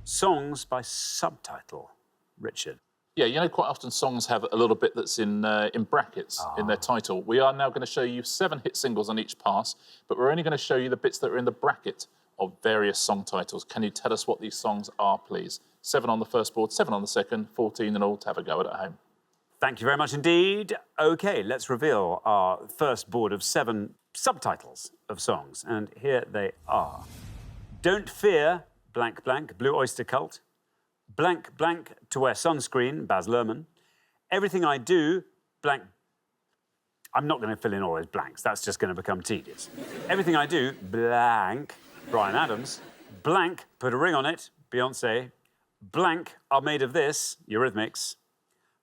songs by subtitle. Richard. Yeah, you know, quite often songs have a little bit that's in brackets in their title. We are now going to show you 7 hit singles on each pass, but we're only going to show you the bits that are in the bracket of various song titles. Can you tell us what these songs are, please? 7 on the first board, 7 on the second, 14 in all to have a go at home. Thank you very much indeed. OK, let's reveal our first board of 7 subtitles of songs. And here they are. Don't Fear, blank, blank, Blue Oyster Cult. Blank, blank, To Wear Sunscreen, Baz Luhrmann. Everything I Do, blank. I'm not going to fill in all those blanks. That's just going to become tedious. Everything I Do, blank, Bryan Adams. Blank, Put a Ring on It, Beyoncé. Blank, Are Made of This, Eurythmics.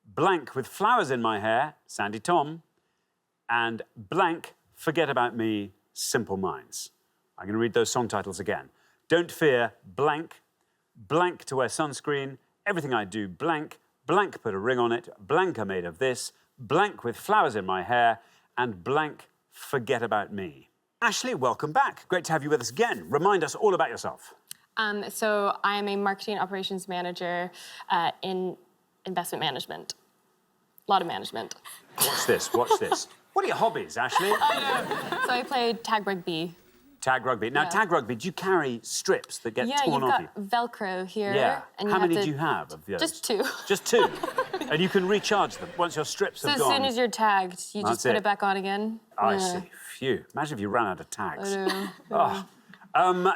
Blank, With Flowers in My Hair, Sandy Tom. And blank, Forget About Me, Simple Minds. I'm going to read those song titles again. Don't Fear, blank. Blank, To Wear Sunscreen. Everything I Do, blank. Blank, Put a Ring on It. Blank, Are Made of This. Blank, With Flowers in My Hair. And blank, Forget About Me. Ashley, welcome back. Great to have you with us again. Remind us all about yourself. So I am a marketing operations manager in investment management. A lot of management. Watch this, watch this. What are your hobbies, Ashley? So I played tag rugby. Tag rugby. Now, tag rugby, do you carry strips that get torn off you? Yeah, you've got Velcro here. Yeah. And How many do you have of those? Just 2. Just 2? And you can recharge them once your strips have So gone? as soon as you're tagged, you just put it back on again. I see. Phew. Imagine if you ran out of tags. I know.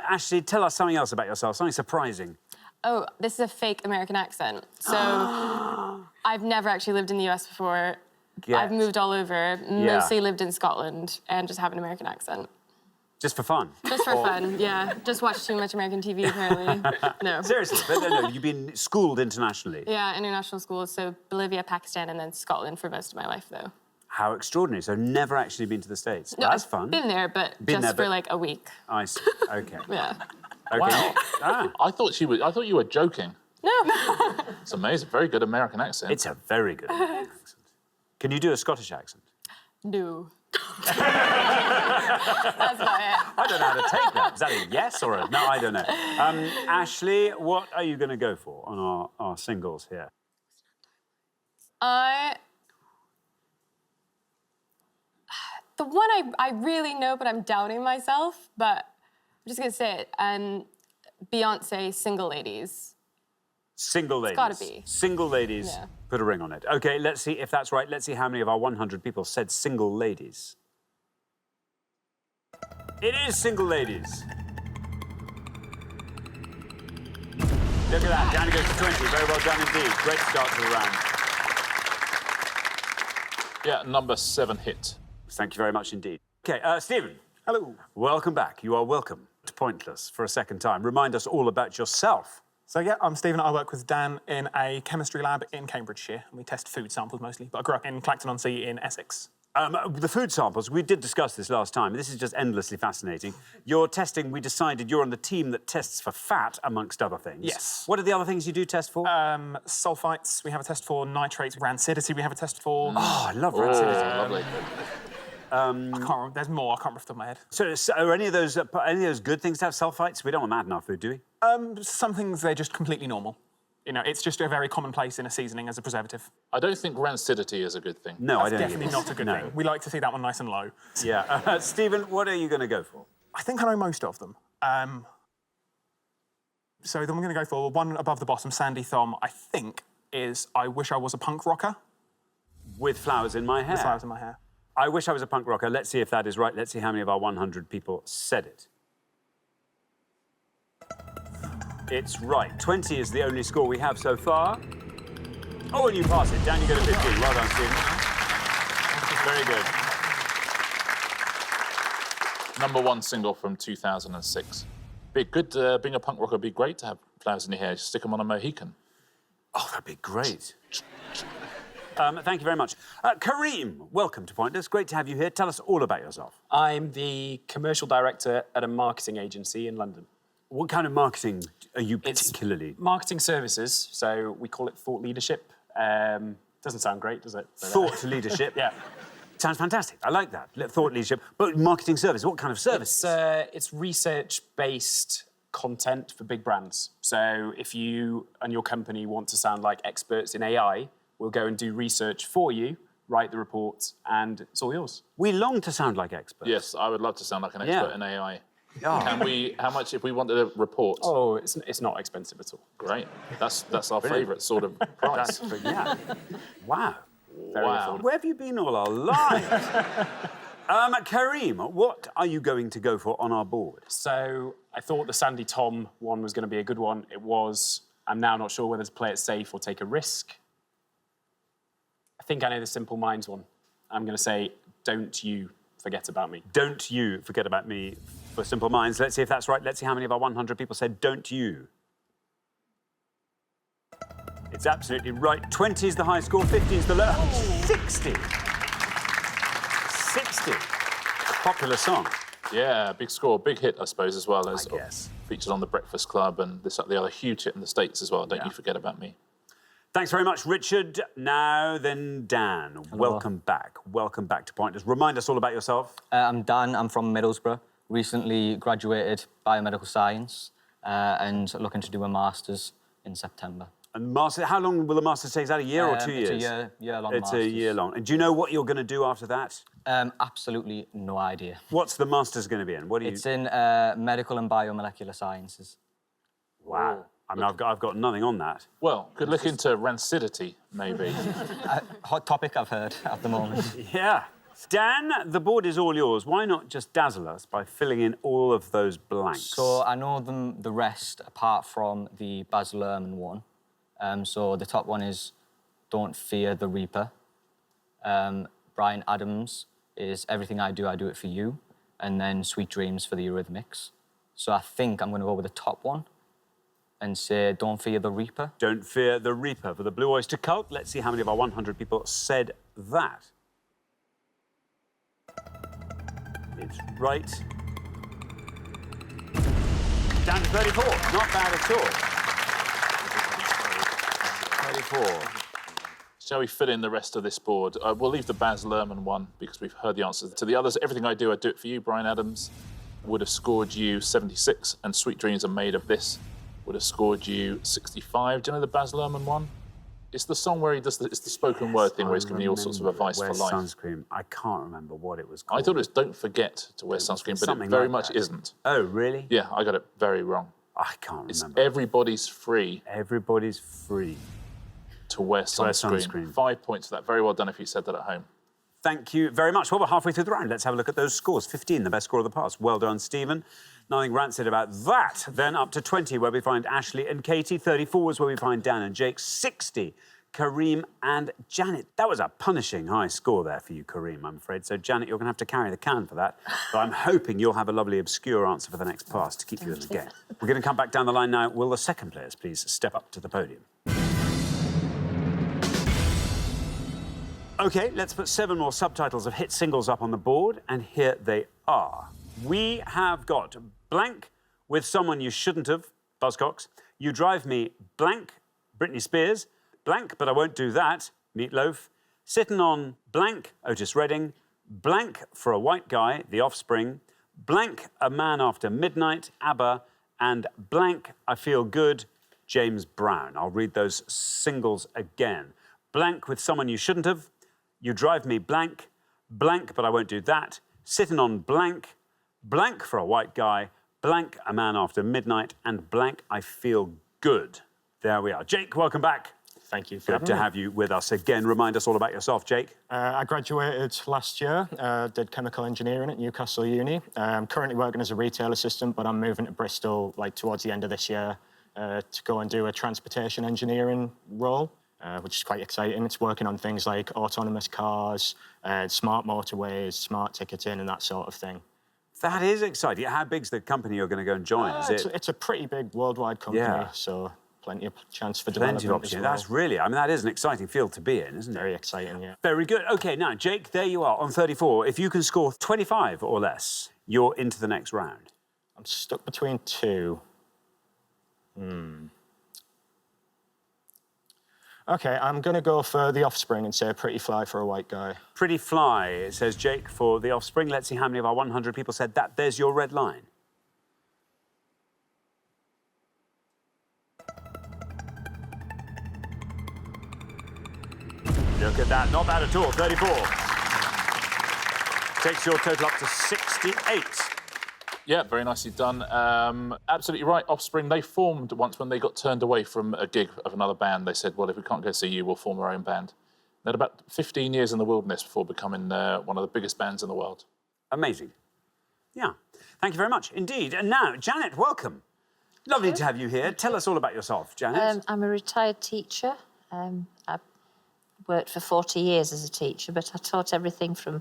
Ashley, tell us something else about yourself, something surprising. Oh, this is a fake American accent. So I've never actually lived in the US before. I've moved all over, mostly lived in Scotland, and just have an American accent. Just for fun? Just for fun, yeah. Just watch too much American TV, apparently. No. Seriously? But no, you've been schooled internationally? Yeah, international schools, so Bolivia, Pakistan, and then Scotland for most of my life, though. How extraordinary. So never actually been to the States? No, That's I've fun. been there, but just for like a week. I see. OK. Yeah. Okay. Wow. I thought you were joking. No. It's amazing. Very good American accent. It's a very good American accent. Can you do a Scottish accent? No. That's not it. I don't know how to take that. Is that a yes or a no? I don't know. Ashley, what are you going to go for on our singles here? The one I really know, but I'm doubting myself, but I'm just going to say it. Beyonce, Single Ladies. Single Ladies. It's got to be. Single Ladies. Yeah. Put a ring on it. OK, let's see if that's right. Let's see how many of our 100 people said Single Ladies. It is Single Ladies. Look at that. Down it goes to 20. Very well done indeed. Great start to the round. Yeah, number 7 hit. Thank you very much indeed. OK, Stephen. Hello. Welcome back. You are welcome to Pointless for a second time. Remind us all about yourself. So, yeah, I'm Stephen. I work with Dan in a chemistry lab in Cambridgeshire, and we test food samples mostly, but I grew up in Clacton-on-Sea in Essex. The food samples, we did discuss this last time. This is just endlessly fascinating. You're testing, we decided you're on the team that tests for fat, amongst other things. Yes. What are the other things you do test for? Sulfites, we have a test for. Nitrates, rancidity, we have a test for. Oh, I love rancidity. Lovely. I can't remember. There's more. I can't remember off the top of my head. So are any of those good things to have sulfites? We don't want that in our food, do we? Some things, they're just completely normal. You know, it's just a very commonplace in a seasoning as a preservative. I don't think rancidity is a good thing. No, I don't Definitely think it is. not a good thing. We like to see that one nice and low. Yeah. Stephen, what are you going to go for? I think I know most of them. So then we're going to go for one above the bottom, Sandy Thom, I think, is I Wish I Was a Punk Rocker. With flowers in my hair. With flowers in my hair. I wish I was a punk rocker. Let's see if that is right. Let's see how many of our 100 people said it. It's right. 20 is the only score we have so far. Oh, and you pass it. Down you go to 15. Well done, Stephen. Very good. Number 1 single from 2006. Be good, being a punk rocker would be great to have flowers in your hair. Just stick them on a Mohican. Oh, that'd be great. Thank you very much. Kareem, welcome to Pointless. Great to have you here. Tell us all about yourself. I'm the commercial director at a marketing agency in London. What kind of marketing are you particularly? Marketing services, so we call it thought leadership. Doesn't sound great, does it? Thought leadership? Yeah. Sounds fantastic. I like that. Thought leadership. But marketing service, what kind of service? It's research-based content for big brands. So if you and your company want to sound like experts in AI, we'll go and do research for you, write the report, and it's all yours. We long to sound like experts. Yes, I would love to sound like an expert Yeah. in AI. Oh. Can we? How much if we wanted a report? Oh, it's not expensive at all. Great. That's our favourite sort of price. Yeah. Wow. Very Wow. affordable. Where have you been all our lives? Kareem, what are you going to go for on our board? So I thought the Sandy Tom one was going to be a good one. It was. I'm now not sure whether to play it safe or take a risk. I think I know the Simple Minds one. I'm going to say, don't you forget about me. Don't you forget about me for Simple Minds. Let's see if that's right. Let's see how many of our 100 people said don't you. It's absolutely right. 20 is the high score, 50 is the low. 60. 60. Popular song. Yeah, big score, big hit, I suppose, as well as guess. featured on the Breakfast Club and this, the other huge hit in the States as well. Don't you forget about me. Thanks very much, Richard. Now then, Dan, welcome back. Welcome back to Pointers. Remind us all about yourself. I'm Dan, I'm from Middlesbrough. Recently graduated biomedical science and looking to do a master's in September. And master, how long will the master's take? Is that a year or 2 years? It's a year-long It's master's. a year long. And do you know what you're going to do after that? Absolutely no idea. What's the master's going to be in? What do you... It's in medical and biomolecular sciences. Wow. I mean, I've got nothing on that. Well, could look into rancidity, maybe. Hot topic I've heard at the moment. Yeah. Dan, the board is all yours. Why not just dazzle us by filling in all of those blanks? So I know the rest apart from the Baz Luhrmann one. So the top one is Don't Fear the Reaper. Bryan Adams is Everything I Do It For You. And then Sweet Dreams for the Eurythmics. So I think I'm going to go with the top one and say Don't Fear the Reaper. Don't Fear the Reaper for the Blue Oyster Cult. Let's see how many of our 100 people said that. It's right. Down to 34. Not bad at all. 34. Shall we fill in the rest of this board? We'll leave the Baz Luhrmann one because we've heard the answers to the others. Everything I Do It For You, Bryan Adams, would have scored you 76, and Sweet Dreams Are Made of This would have scored you 65. Do you know the Baz Luhrmann one? It's the song where he does it's the spoken word thing where he's giving you all sorts of advice for life. Sunscreen. I can't remember what it was called. I thought it was Don't Forget to Wear Sunscreen, but Something it very like much that. isn't. Oh, really? Yeah, I got it very wrong. I can't It's remember. Everybody's Free Everybody's free. to Wear Sunscreen. Sunscreen. 5 points for that. Very well done if you said that at home. Thank you very much. Well, we're halfway through the round. Let's have a look at those scores. 15, the best score of the past. Well done, Stephen. Nothing rancid about that. Then up to 20, where we find Ashley and Katie. 34 is where we find Dan and Jake. 60, Kareem and Janet. That was a punishing high score there for you, Kareem, I'm afraid. So, Janet, you're going to have to carry the can for that. But I'm hoping you'll have a lovely obscure answer for the next pass to keep you in the game. We're going to come back down the line now. Will the second players please step up to the podium? OK, let's put 7 more subtitles of hit singles up on the board, and here they are. We have got Blank with Someone You Shouldn't Have, Buzzcocks. You Drive Me, Blank, Britney Spears. Blank, But I Won't Do That, Meatloaf. Sitting on Blank, Otis Redding. Blank for a White Guy, The Offspring. Blank, A Man After Midnight, ABBA. And Blank, I Feel Good, James Brown. I'll read those singles again. Blank with Someone You Shouldn't Have. You Drive Me, Blank. Blank, But I Won't Do That. Sitting on Blank. Blank for a White Guy. Blank, A Man After Midnight. And Blank, I Feel Good. There we are. Jake, welcome back. Thank you for Good having to me. have you with us again. Remind us all about yourself, Jake. I graduated last year, did chemical engineering at Newcastle Uni. I'm currently working as a retail assistant, but I'm moving to Bristol towards the end of this year to go and do a transportation engineering role, which is quite exciting. It's working on things like autonomous cars, smart motorways, smart ticketing and that sort of thing. That is exciting. How big's the company you're going to go and join? It's a pretty big worldwide company, Yeah. so plenty of chance for Plenty of development as opportunity. well. That's really, I mean, that is an exciting field to be in, isn't it? Very exciting, yeah. Very good. OK, now, Jake, there you are on 34. If you can score 25 or less, you're into the next round. I'm stuck between two. OK, I'm going to go for The Offspring and say Pretty Fly for a White Guy. Pretty Fly, it says Jake for The Offspring. Let's see how many of our 100 people said that. There's your red line. Look at that. Not bad at all. 34. Takes your total up to 68. Yeah, very nicely done. Absolutely right, Offspring. They formed once when they got turned away from a gig of another band. They said, well, if we can't go see you, we'll form our own band. They had about 15 years in the wilderness before becoming one of the biggest bands in the world. Amazing. Yeah. Thank you very much indeed. And now, Janet, welcome. Lovely to have you here. Tell us all about yourself, Janet. I'm a retired teacher. I worked for 40 years as a teacher, but I taught everything from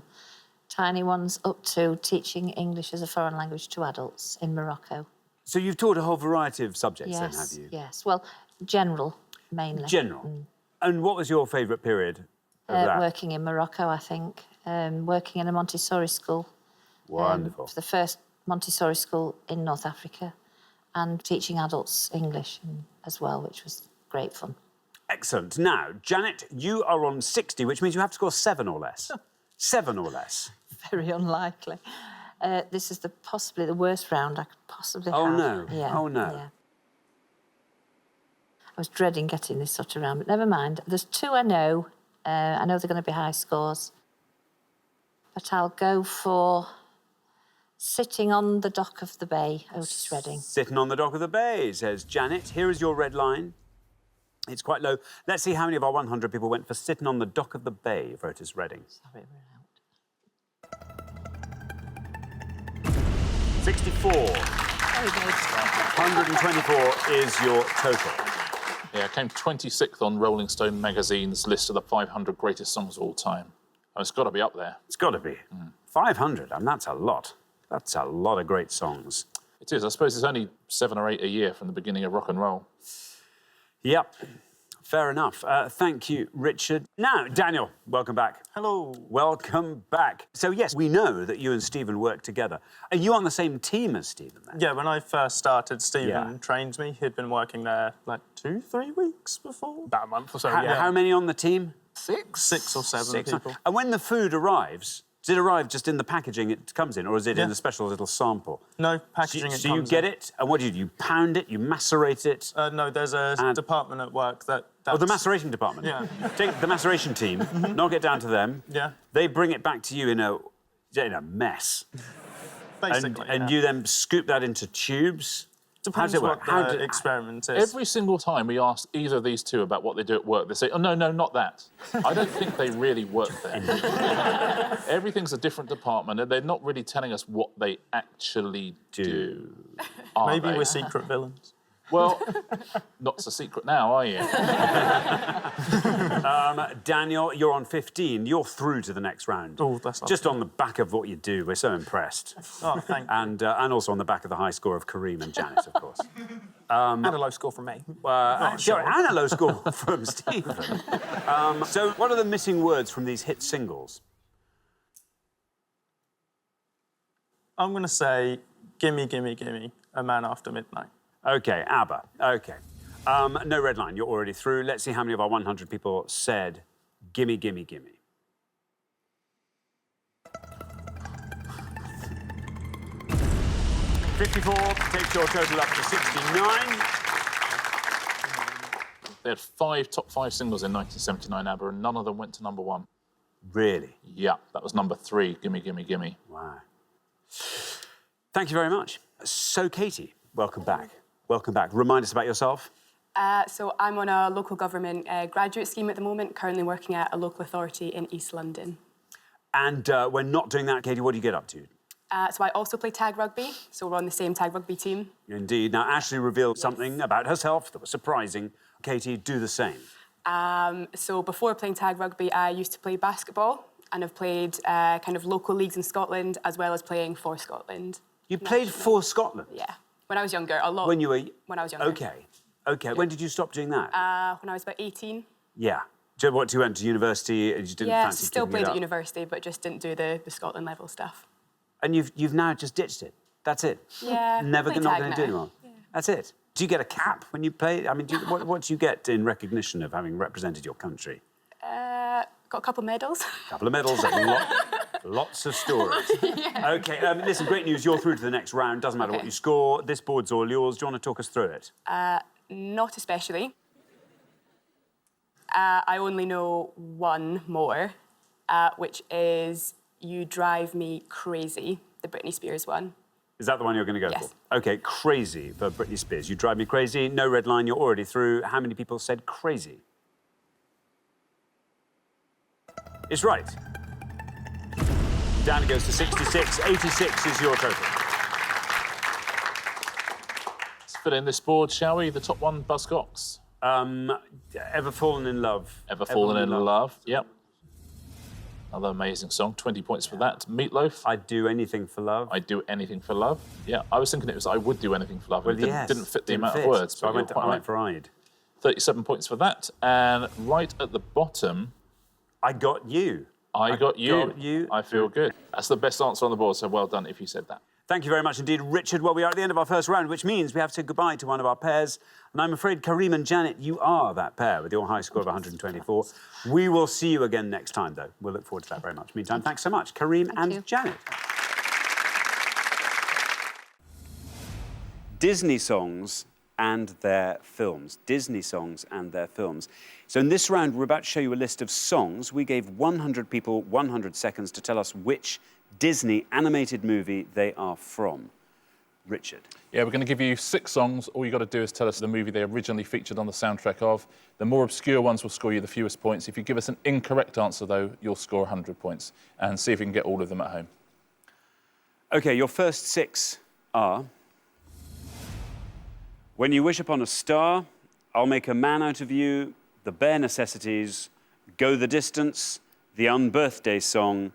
tiny ones up to teaching English as a foreign language to adults in Morocco. So you've taught a whole variety of subjects then, have you? Yes. Well, general, mainly. General. And what was your favourite period of that? Working in Morocco, I think. Working in a Montessori school. Wonderful. The first Montessori school in North Africa, and teaching adults English as well, which was great fun. Excellent. Now, Janet, you are on 60, which means you have to score 7 or less. 7 or less. Very unlikely. This is possibly the worst round I could possibly have. Oh, no. Yeah. Oh, no. Yeah. I was dreading getting this sort of round, but never mind. There's 2 I know. I know they're going to be high scores. But I'll go for Sitting on the Dock of the Bay, Otis Redding. Sitting on the dock of the bay, says Janet. Here is your red line. It's quite low. Let's see how many of our 100 people went for Sitting on the Dock of the Bay for Otis Redding. Sorry, we're out. 64. Very good. 124 is your total. Yeah, it came 26th on Rolling Stone magazine's list of the 500 greatest songs of all time. Oh, it's got to be up there. It's got to be. 500, and that's a lot. That's a lot of great songs. It is. I suppose it's only 7 or 8 a year from the beginning of rock and roll. Yep, fair enough. Thank you, Richard. Now, Daniel, welcome back. Hello. Welcome back. So, yes, we know that you and Stephen work together. Are you on the same team as Stephen, then? Yeah, when I first started, Stephen Yeah. trained me. He'd been working there like 2-3 weeks before. About a month or so, How, yeah. how many on the team? 6 or 7 6. people. And when the food arrives, does it arrive just in the packaging it comes in, or is it in Yeah. a special little sample? No packaging. So you get it, and what do? You pound it, you macerate it? No, there's a department at work that... Oh, the maceration department. Yeah. Take the maceration team, knock it down to them. Yeah. They bring it back to you in a mess. Basically, And yeah. you then scoop that into tubes. Depends How does it work? what the experiment is. Every single time we ask either of these two about what they do at work, they say, oh, no, not that. I don't think they really work there. Everything's a different department, and they're not really telling us what they actually do. Are Maybe they? we're secret villains. Well, not so secret now, are you? Daniel, you're on 15. You're through to the next round. Oh, that's Just on the back of what you do. We're so impressed. Oh, thank you. And also on the back of the high score of Kareem and Janet, of course. And a low score from me. Sure, and a low score from Stephen. So what are the missing words from these hit singles? I'm going to say, gimme, gimme, gimme, A Man After Midnight. OK, ABBA. OK. No red line, you're already through. Let's see how many of our 100 people said gimme, gimme, gimme. $54 takes your total up to 69. They had 5 top 5 singles in 1979, ABBA, and none of them went to number 1. Really? Yeah, that was number 3, Gimme, Gimme, Gimme. Wow. Thank you very much. So, Katie, welcome back. Welcome back. Remind us about yourself. So I'm on a local government graduate scheme at the moment, currently working at a local authority in East London. And when not doing that, Katie, what do you get up to? So I also play tag rugby, so we're on the same tag rugby team. Indeed. Now, Ashley revealed something about herself that was surprising. Katie, do the same. So before playing tag rugby, I used to play basketball, and I've played kind of local leagues in Scotland, as well as playing for Scotland. You played for Scotland? Yeah. When I was younger, a lot. When you were... When I was younger. OK. OK. When did you stop doing that? When I was about 18. Yeah. What, you went to university and you didn't Yeah, fancy still giving played it at up? university, but just didn't do the Scotland level stuff. And you've now just ditched it? That's it? Yeah. Never, play not tag going to do now. anymore? Yeah. That's it? Do you get a cap when you play? I mean, what do you get in recognition of having represented your country? Got a couple of medals. A couple of medals, lots of stories. Yeah. OK, listen, great news. You're through to the next round. Doesn't matter what you score. This board's all yours. Do you want to talk us through it? Not especially. I only know one more, which is You Drive Me Crazy, the Britney Spears one. Is that the one you're going to go Yes. for? OK, Crazy for Britney Spears. You Drive Me Crazy. No red line, you're already through. How many people said crazy? It's right. Dan goes to 66. 86 is your total. Let's fill in this board, shall we? The top one, Buzzcocks. Ever Fallen in Love. Ever Fallen in Love. Yep. Another amazing song. 20 points for that. Meatloaf. I'd Do Anything for Love. I'd Do Anything for Love. Yeah, I was thinking it was I Would Do Anything for Love. Well, It didn't fit the amount of words. So I but went for I'd. 37 points for that. And right at the bottom, I Got You. I got you. Got you. I feel good. That's the best answer on the board, so well done if you said that. Thank you very much indeed, Richard. Well, we are at the end of our first round, which means we have to say goodbye to one of our pairs. And I'm afraid, Kareem and Janet, you are that pair with your high score of 124. We will see you again next time, though. We'll look forward to that very much. Meantime, thanks so much, Kareem and Janet. Disney songs and their films. Disney songs and their films. So in this round, we're about to show you a list of songs. We gave 100 people 100 seconds to tell us which Disney animated movie they are from. Richard. Yeah, we're going to give you 6 songs. All you got to do is tell us the movie they originally featured on the soundtrack of. The more obscure ones will score you the fewest points. If you give us an incorrect answer, though, you'll score 100 points. And see if you can get all of them at home. OK, your first 6 are... When You Wish Upon a Star, I'll Make a Man Out of You, The Bare Necessities, Go the Distance, The Unbirthday Song,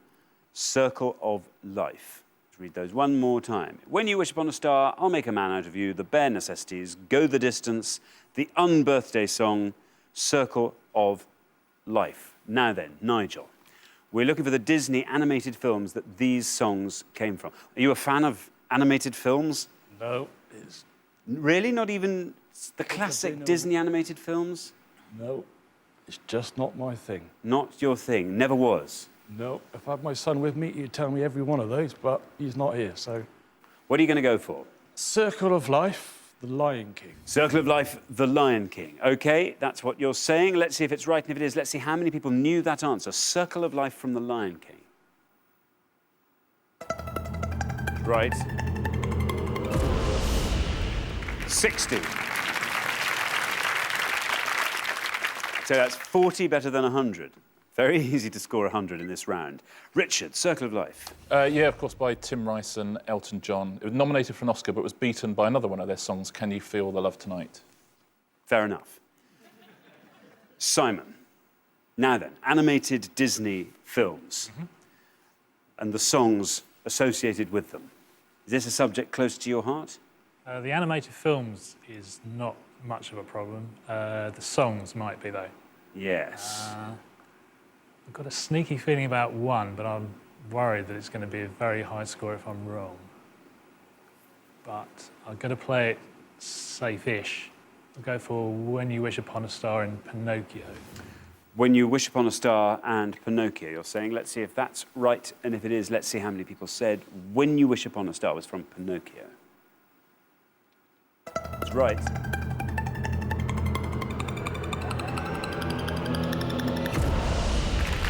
Circle of Life. Let's read those one more time. When You Wish Upon a Star, I'll Make a Man Out of You, The Bare Necessities, Go the Distance, The Unbirthday Song, Circle of Life. Now then, Nigel, we're looking for the Disney animated films that these songs came from. Are you a fan of animated films? No, it's... Really? Not even the classic Disney animated films? No, it's just not my thing. Not your thing? Never was? No, if I had my son with me, he'd tell me every one of those, but he's not here, so... What are you going to go for? Circle of Life, The Lion King. Circle of Life, The Lion King. OK, that's what you're saying. Let's see if it's right, and if it is, let's see how many people knew that answer. Circle of Life from The Lion King. Right. 60. So that's 40 better than 100. Very easy to score 100 in this round. Richard, Circle of Life. Yeah, of course, by Tim Rice and Elton John. It was nominated for an Oscar, but was beaten by another one of their songs, Can You Feel the Love Tonight? Fair enough. Simon. Now then, animated Disney films and the songs associated with them. Is this a subject close to your heart? The animated films is not much of a problem. The songs might be, though. Yes. I've got a sneaky feeling about one, but I'm worried that it's going to be a very high score if I'm wrong. But I'm going to play it safe-ish. I'll go for When You Wish Upon a Star and Pinocchio. When You Wish Upon a Star and Pinocchio, you're saying. Let's see if that's right, and if it is, let's see how many people said When You Wish Upon a Star was from Pinocchio. That's right.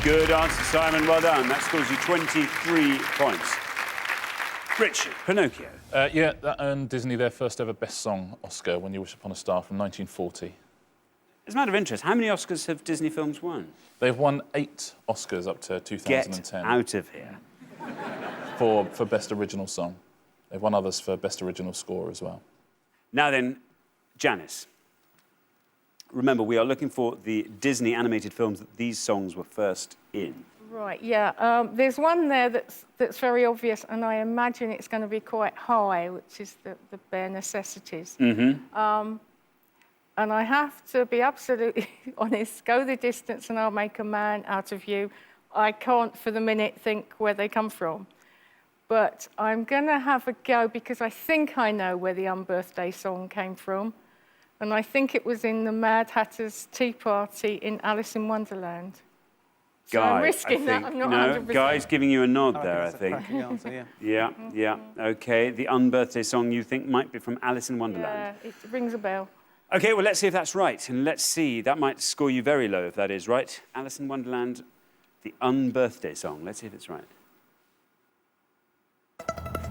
Good answer, Simon. Well done. That scores you 23 points. Richard, Pinocchio. Yeah, that earned Disney their first ever Best Song Oscar, When You Wish Upon a Star, from 1940. As a matter of interest, how many Oscars have Disney films won? They've won 8 Oscars up to 2010. Get out of here. For Best Original Song. They've won others for Best Original Score as well. Now then, Janice. Remember, we are looking for the Disney animated films that these songs were first in. Right, yeah. There's one there that's very obvious, and I imagine it's going to be quite high, which is the Bare Necessities. And I have to be absolutely honest, Go the Distance and I'll Make a Man Out of You. I can't for the minute think where they come from. But I'm going to have a go because I think I know where the Unbirthday Song came from. And I think it was in the Mad Hatter's Tea Party in Alice in Wonderland. So Guy, I'm risking that, I'm not 100%. Guy's giving you a nod there, I think. Answer, yeah. Yeah, OK. The Unbirthday Song you think might be from Alice in Wonderland. Yeah, it rings a bell. OK, well, let's see if that's right. And let's see, that might score you very low if that is right. Alice in Wonderland, the unbirthday song. Let's see if it's right.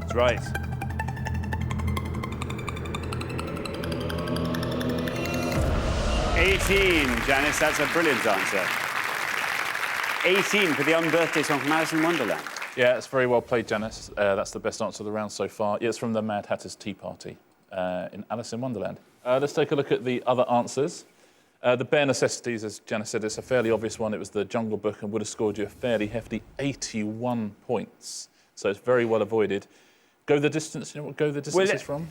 It's right. Janice, that's a brilliant answer. 18 for the unbirthday song from Alice in Wonderland. Yeah, it's very well played, Janice. That's the best answer of the round so far. Yeah, it's from the Mad Hatter's Tea Party in Alice in Wonderland. Let's take a look at the other answers. The Bare Necessities, as Janice said, it's a fairly obvious one. It was the Jungle Book and would have scored you a fairly hefty 81 points. So it's very well avoided. Go the Distance, you know what Go the Distance is from?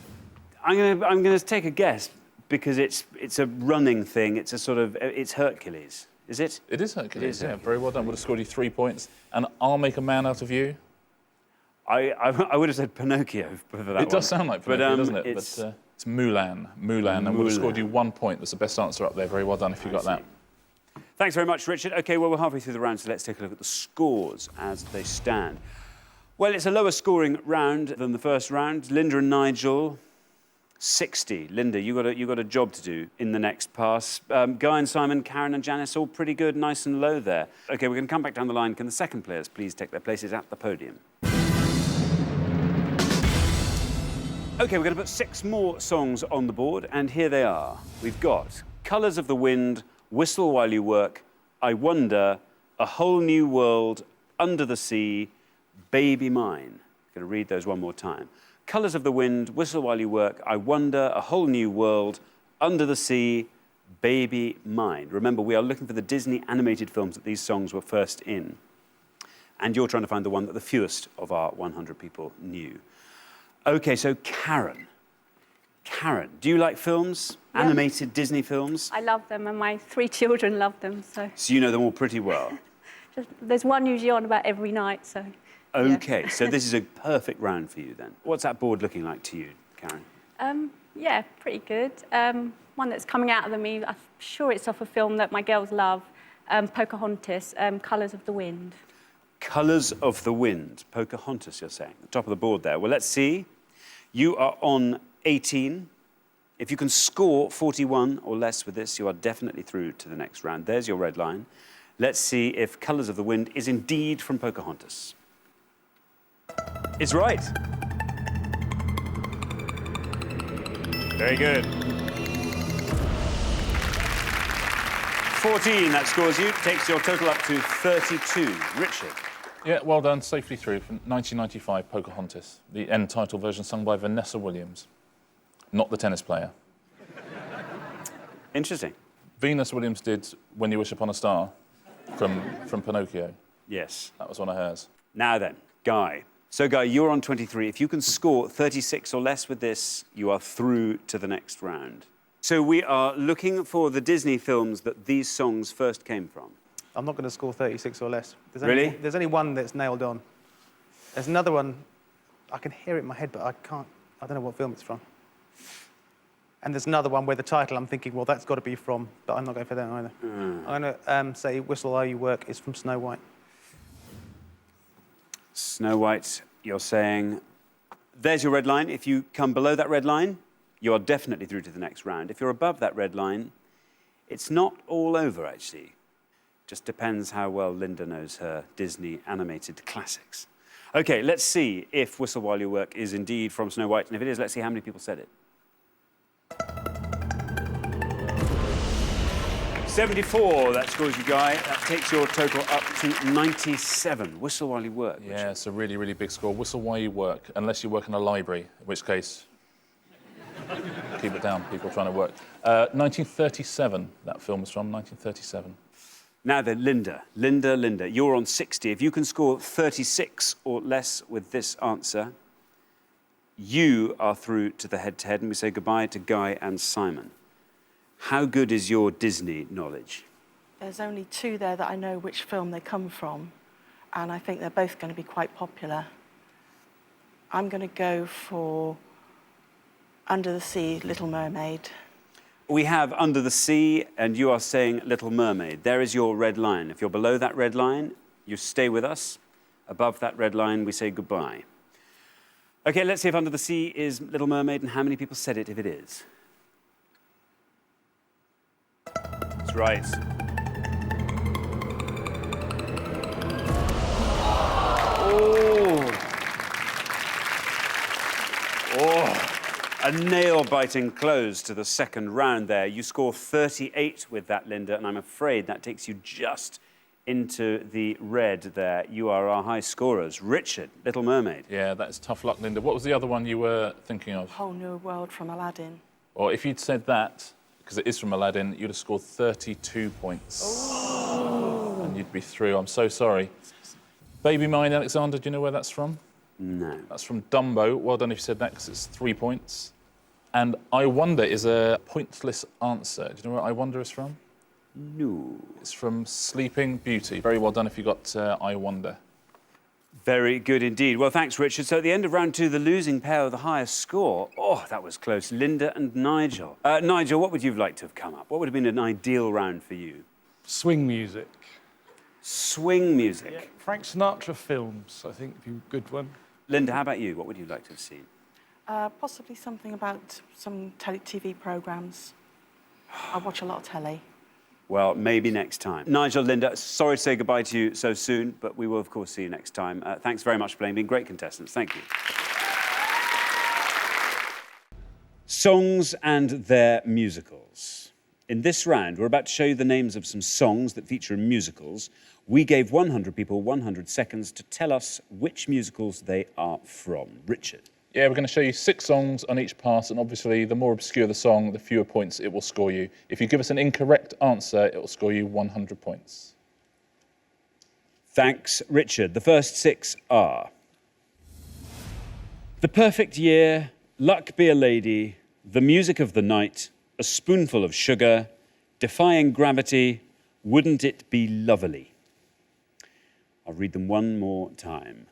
I'm gonna take a guess because it's a running thing. It's a sort of, it's Hercules. Is it? It is Hercules, yeah. Very well done. Would have scored you 3 points. And I'll Make a Man Out of You. I would have said Pinocchio for that one. It does sound like Pinocchio, doesn't it? It's, but it's Mulan. And would have scored you 1 point. That's the best answer up there. Very well done if you got that. Thanks very much, Richard. OK, well, we're halfway through the round, so let's take a look at the scores as they stand. Well, it's a lower scoring round than the first round. Linda and Nigel, 60. Linda, you got a job to do in the next pass. Guy and Simon, Karen and Janice, all pretty good, nice and low there. OK, we're going to come back down the line. Can the second players please take their places at the podium? OK, we're going to put 6 more songs on the board, and here they are. We've got Colours of the Wind, Whistle While You Work, I Wonder, A Whole New World, Under the Sea, Baby Mine. I'm going to read those one more time. Colours of the Wind, Whistle While You Work, I Wonder, A Whole New World, Under the Sea, Baby Mine. Remember, we are looking for the Disney animated films that these songs were first in. And you're trying to find the one that the fewest of our 100 people knew. OK, so Karen. Karen, do you like films? Yeah. Animated Disney films? I love them, and my 3 children love them, so... So you know them all pretty well? There's one usually on about every night, so... OK, yeah. so this is a perfect round for you, then. What's that board looking like to you, Karen? Yeah, pretty good. One that's coming out of me, I'm sure it's off a film that my girls love, Pocahontas, Colours of the Wind. Colours of the Wind, Pocahontas, you're saying. The top of the board there. Well, let's see. You are on 18. If you can score 41 or less with this, you are definitely through to the next round. There's your red line. Let's see if Colours of the Wind is indeed from Pocahontas. It's right. Very good. 14, that scores you. Takes your total up to 32. Richard. Yeah, well done. Safely through from 1995, Pocahontas. The end title version sung by Vanessa Williams. Not the tennis player. Interesting. Venus Williams did When You Wish Upon a Star from Pinocchio. Yes. That was one of hers. Now then, Guy. So, Guy, you're on 23. If you can score 36 or less with this, you are through to the next round. So we are looking for the Disney films that these songs first came from. I'm not going to score 36 or less. There's only one that's nailed on. There's another one, I can hear it in my head, but I don't know what film it's from. And there's another one where the title, I'm thinking, well, that's got to be from, but I'm not going for that either. I'm going to say Whistle While You Work is from Snow White. Snow White, you're saying... There's your red line. If you come below that red line, you are definitely through to the next round. If you're above that red line, it's not all over, actually. Just depends how well Linda knows her Disney animated classics. OK, let's see if Whistle While You Work is indeed from Snow White. And if it is, let's see how many people said it. 74, that scores you, Guy. That takes your total up to 97. Whistle While You Work. Yeah, it's a really, really big score. Whistle while you work, unless you work in a library, in which case, keep it down, people trying to work. 1937, that film was from, 1937. Now then, Linda, you're on 60. If you can score 36 or less with this answer, you are through to the head-to-head, and we say goodbye to Guy and Simon. How good is your Disney knowledge? There's only 2 there that I know which film they come from, and I think they're both going to be quite popular. I'm going to go for Under the Sea, Little Mermaid. We have Under the Sea, and you are saying Little Mermaid. There is your red line. If you're below that red line, you stay with us. Above that red line, we say goodbye. OK, let's see if Under the Sea is Little Mermaid and how many people said it if it is. Right. A nail-biting close to the second round there. You score 38 with that, Linda, and I'm afraid that takes you just into the red there. You are our high scorers. Richard, Little Mermaid. Yeah, that's tough luck, Linda. What was the other one you were thinking of? Whole New World from Aladdin. Or if you'd said that, because it is from Aladdin, you'd have scored 32 points. Oh. And you'd be through. I'm so sorry. Baby Mine, Alexander, do you know where that's from? No. That's from Dumbo. Well done if you said that, because it's 3 points. And I Wonder is a pointless answer. Do you know where I Wonder is from? No. It's from Sleeping Beauty. Very well done if you got I Wonder. Very good indeed. Well, thanks, Richard. So at the end of round two, the losing pair with the highest score. Oh, that was close. Linda and Nigel. Nigel, what would you have liked to have come up? What would have been an ideal round for you? Swing music. Swing music. Yeah, Frank Sinatra films, I think, would be a good one. Linda, how about you? What would you like to have seen? Possibly something about some TV programmes. I watch a lot of telly. Well, maybe next time. Nigel, Linda, sorry to say goodbye to you so soon, but we will, of course, see you next time. Thanks very much for playing. Been great contestants. Thank you. Songs and their musicals. In this round, we're about to show you the names of some songs that feature in musicals. We gave 100 people 100 seconds to tell us which musicals they are from. Richard. Yeah, we're going to show you 6 songs on each pass, and obviously the more obscure the song, the fewer points it will score you. If you give us an incorrect answer, it will score you 100 points. Thanks, Richard. The first 6 are The Perfect Year, Luck Be a Lady, The Music of the Night, A Spoonful of Sugar, Defying Gravity, Wouldn't It Be Lovely? I'll read them one more time.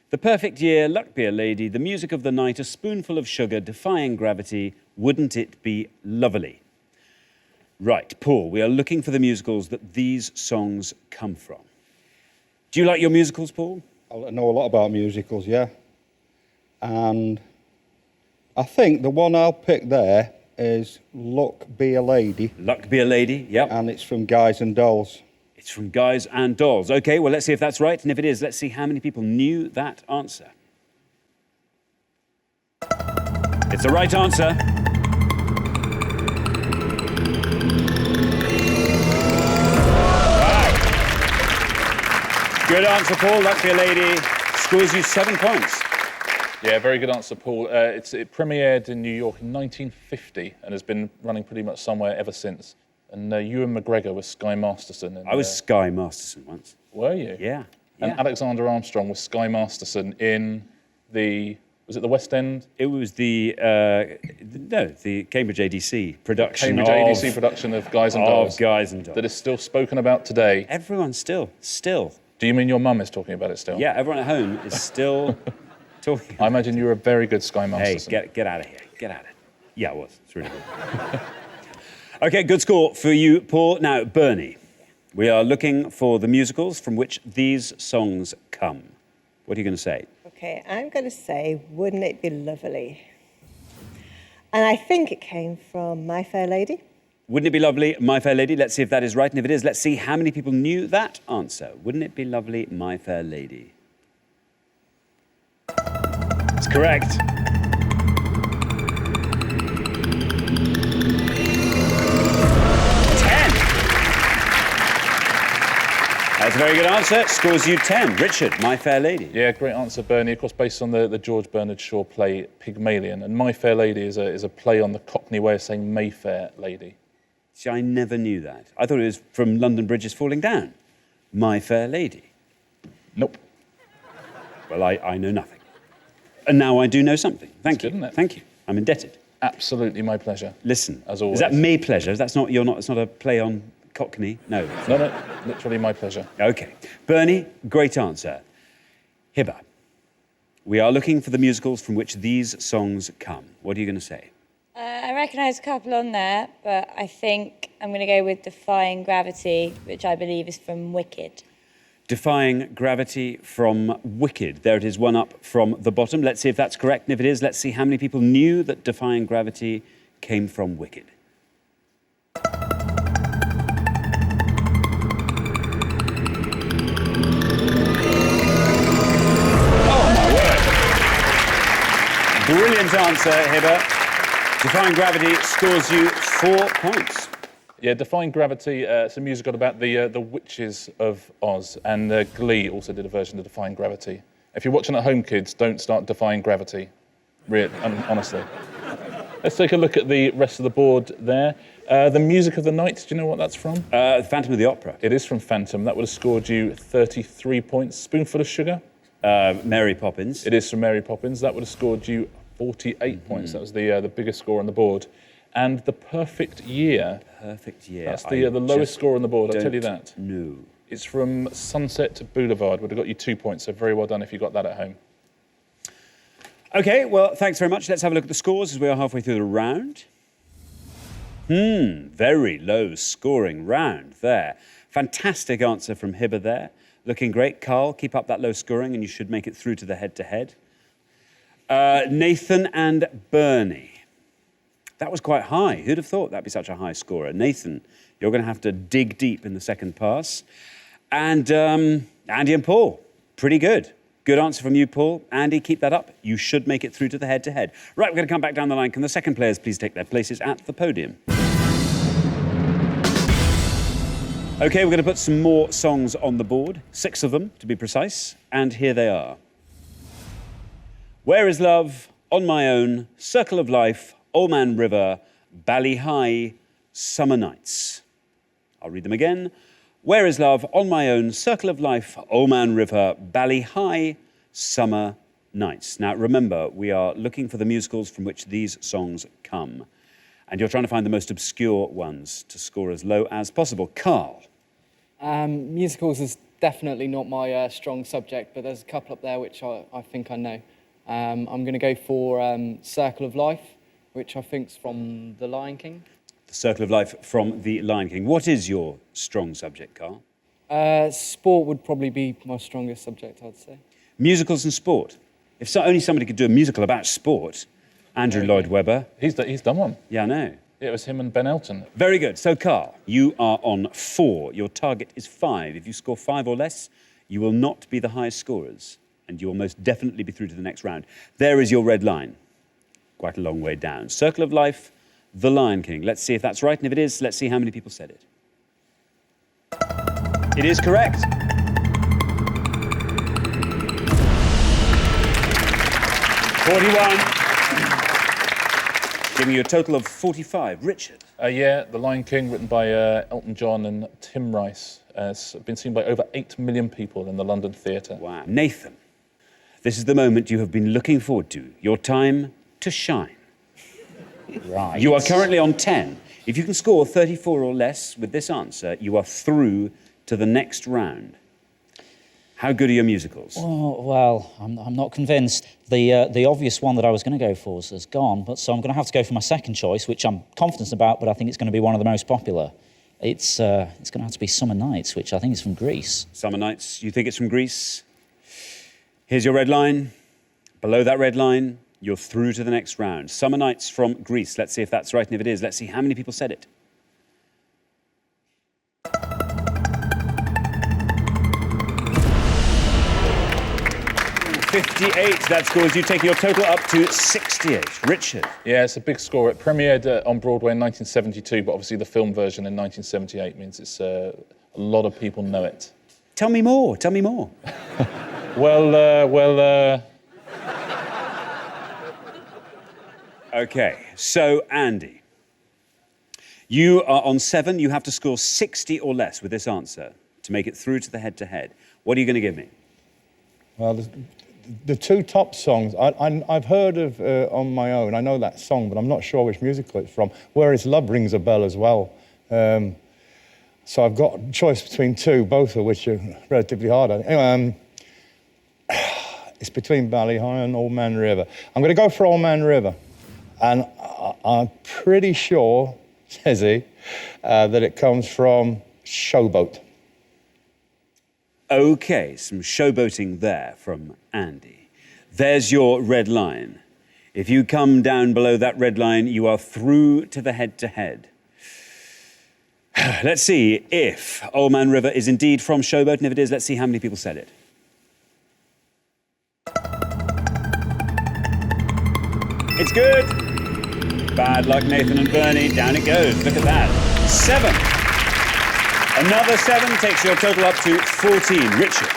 The Perfect Year, Luck Be a Lady, The Music of the Night, A Spoonful of Sugar, Defying Gravity, Wouldn't It Be Lovely? Right, Paul, we are looking for the musicals that these songs come from. Do you like your musicals, Paul? I know a lot about musicals, yeah. And I think the one I'll pick there is Luck Be a Lady. Luck Be a Lady, yep. And it's from Guys and Dolls. It's from Guys and Dolls. OK, well, let's see if that's right. And if it is, let's see how many people knew that answer. It's the right answer. Wow. Good answer, Paul. Luck Be a Lady scores you 7 points. Yeah, very good answer, Paul. It premiered in New York in 1950 and has been running pretty much somewhere ever since. And Ewan McGregor was Sky Masterson. I was Sky Masterson once. Were you? Yeah. And Alexander Armstrong was Sky Masterson in the... Was it the West End? It was the Cambridge ADC production. Cambridge ADC production of Guys and Dolls. Of Guys and Dolls. That is still spoken about today. Everyone still. Do you mean your mum is talking about it still? Yeah, everyone at home is still talking. I imagine you were a very good Sky Masterson. Hey, get out of here. Get out of it. Yeah, it was. It's really good. OK, good score for you, Paul. Now, Bernie, we are looking for the musicals from which these songs come. What are you going to say? OK, I'm going to say, Wouldn't It Be Lovely? And I think it came from My Fair Lady. Wouldn't It Be Lovely, My Fair Lady? Let's see if that is right. And if it is, let's see how many people knew that answer. Wouldn't It Be Lovely, My Fair Lady? It's correct. That's a very good answer. Scores you 10. Richard, My Fair Lady. Yeah, great answer, Bernie. Of course, based on the George Bernard Shaw play Pygmalion. And My Fair Lady is a play on the Cockney way of saying Mayfair Lady. See, I never knew that. I thought it was from London Bridge is Falling Down. My Fair Lady. Nope. Well, I know nothing. And now I do know something. Thank you. Good, isn't it? Thank you. I'm indebted. Absolutely my pleasure. Listen, as always. Is that me pleasure? It's not a play on Cockney? No. No, literally my pleasure. OK. Bernie, great answer. Hibba, we are looking for the musicals from which these songs come. What are you going to say? I recognise a couple on there, but I think I'm going to go with Defying Gravity, which I believe is from Wicked. Defying Gravity from Wicked. There it is, one up from the bottom. Let's see if that's correct. And if it is, let's see how many people knew that Defying Gravity came from Wicked. answer, Hibber. Defying Gravity scores you 4 points. Yeah, Defying Gravity, it's a musical about the witches of Oz, and Glee also did a version of Defying Gravity. If you're watching at home, kids, don't start defying gravity. Honestly. Let's take a look at the rest of the board there. The Music of the Night, do you know what that's from? Phantom of the Opera. It is from Phantom. That would have scored you 33 points. Spoonful of Sugar? Mary Poppins. It is from Mary Poppins. That would have scored you 48 points. That was the biggest score on the board. And The Perfect Year. Perfect Year. That's the lowest score on the board, I'll tell you that. No. It's from Sunset Boulevard. Would have got you 2 points, so very well done if you got that at home. OK, well, thanks very much. Let's have a look at the scores as we are halfway through the round. Very low scoring round there. Fantastic answer from Hibber there. Looking great. Carl, keep up that low scoring and you should make it through to the head-to-head. Nathan and Bernie. That was quite high. Who'd have thought that'd be such a high scorer? Nathan, you're going to have to dig deep in the second pass. And Andy and Paul, pretty good. Good answer from you, Paul. Andy, keep that up. You should make it through to the head-to-head. Right, we're going to come back down the line. Can the second players please take their places at the podium? OK, we're going to put some more songs on the board. 6 of them, to be precise. And here they are. Where is Love? On My Own. Circle of Life. Old Man River. Ballyhigh. Summer Nights. I'll read them again. Where is Love? On My Own. Circle of Life. Old Man River. Ballyhigh. Summer Nights. Now, remember, we are looking for the musicals from which these songs come. And you're trying to find the most obscure ones to score as low as possible. Carl. Musicals is definitely not my strong subject, but there's a couple up there which I think I know. I'm going to go for Circle of Life, which I think's from The Lion King. The Circle of Life from The Lion King. What is your strong subject, Carl? Sport would probably be my strongest subject, I'd say. Musicals and sport. If only somebody could do a musical about sport. Andrew Lloyd Webber. He's done one. Yeah, I know. Yeah, it was him and Ben Elton. Very good. So, Carl, you are on 4. Your target is 5. If you score 5 or less, you will not be the highest scorers, and you will most definitely be through to the next round. There is your red line. Quite a long way down. Circle of Life, The Lion King. Let's see if that's right, and if it is, let's see how many people said it. It is correct. Giving you a total of 45. Richard? Yeah, The Lion King, written by Elton John and Tim Rice. It's been seen by over 8 million people in the London theatre. Wow. Nathan, this is the moment you have been looking forward to. Your time to shine. Right. You are currently on 10. If you can score 34 or less with this answer, you are through to the next round. How good are your musicals? Oh, well, I'm not convinced. The obvious one that I was going to go for has gone, but so I'm going to have to go for my second choice, which I'm confident about, but I think it's going to be one of the most popular. It's going to have to be Summer Nights, which I think is from Greece. Summer Nights, you think it's from Greece? Here's your red line. Below that red line, you're through to the next round. Summer Nights from Greece. Let's see if that's right, and if it is, let's see how many people said it. 58, that scores you, taking your total up to 68. Richard? Yeah, it's a big score. It premiered on Broadway in 1972, but obviously the film version in 1978 means it's a lot of people know it. Tell me more, tell me more. OK, so Andy, you are on 7. You have to score 60 or less with this answer to make it through to the head-to-head. What are you going to give me? Well, the 2 top songs, I've heard of On My Own. I know that song, but I'm not sure which musical it's from. Where is Love rings a bell as well. So I've got a choice between 2, both of which are relatively hard. Anyway, it's between Ballyhigh and Old Man River. I'm going to go for Old Man River. And I'm pretty sure, says he, that it comes from Showboat. OK, some showboating there from Andy. There's your red line. If you come down below that red line, you are through to the head-to-head. Let's see if Old Man River is indeed from Showboat, and if it is, let's see how many people said it. It's good. Bad luck, Nathan and Bernie. Down it goes. Look at that. 7. Another 7 takes your total up to 14. Richard.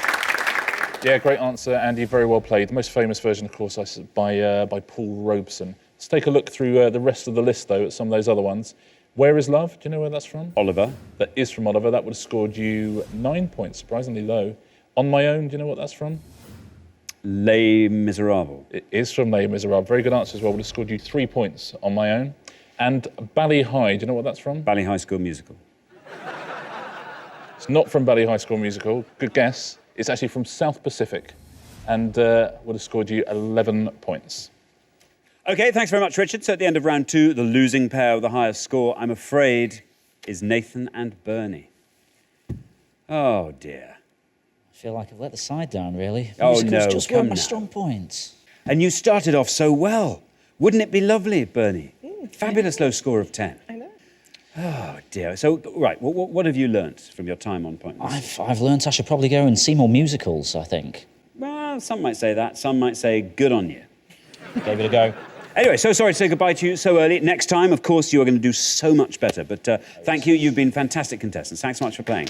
Yeah, great answer, Andy. Very well played. The most famous version, of course, by Paul Robeson. Let's take a look through the rest of the list, though, at some of those other ones. Where is Love? Do you know where that's from? Oliver. That is from Oliver. That would have scored you 9 points, surprisingly low. On My Own, do you know what that's from? Les Miserables. It is from Les Miserables. Very good answer as well. Would have scored you 3 points on My Own. And Bally High, do you know what that's from? Bally High School Musical. It's not from Bally High School Musical. Good guess. It's actually from South Pacific and would have scored you 11 points. OK, thanks very much, Richard. So at the end of round 2, the losing pair with the highest score, I'm afraid, is Nathan and Bernie. Oh, dear. I feel like I've let the side down, really. Oh, Musicals no, just come weren't my now. strong points. And you started off so well. Wouldn't it be lovely, Bernie? Fabulous low score of 10. I know. Oh, dear. So, right, what have you learnt from your time on Point? I've learnt I should probably go and see more musicals, I think. Well, some might say that. Some might say good on you. Gave it a go. Anyway, so sorry to say goodbye to you so early. Next time, of course, you are going to do so much better. But thank you. You've been fantastic contestants. Thanks so much for playing.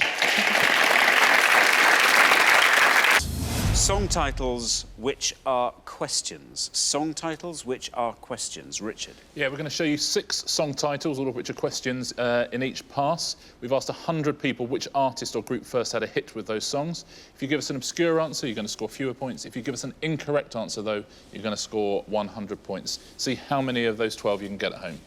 Song titles which are questions. Song titles which are questions. Richard. Yeah, we're going to show you 6 song titles, all of which are questions in each pass. We've asked 100 people which artist or group first had a hit with those songs. If you give us an obscure answer, you're going to score fewer points. If you give us an incorrect answer, though, you're going to score 100 points. See how many of those 12 you can get at home.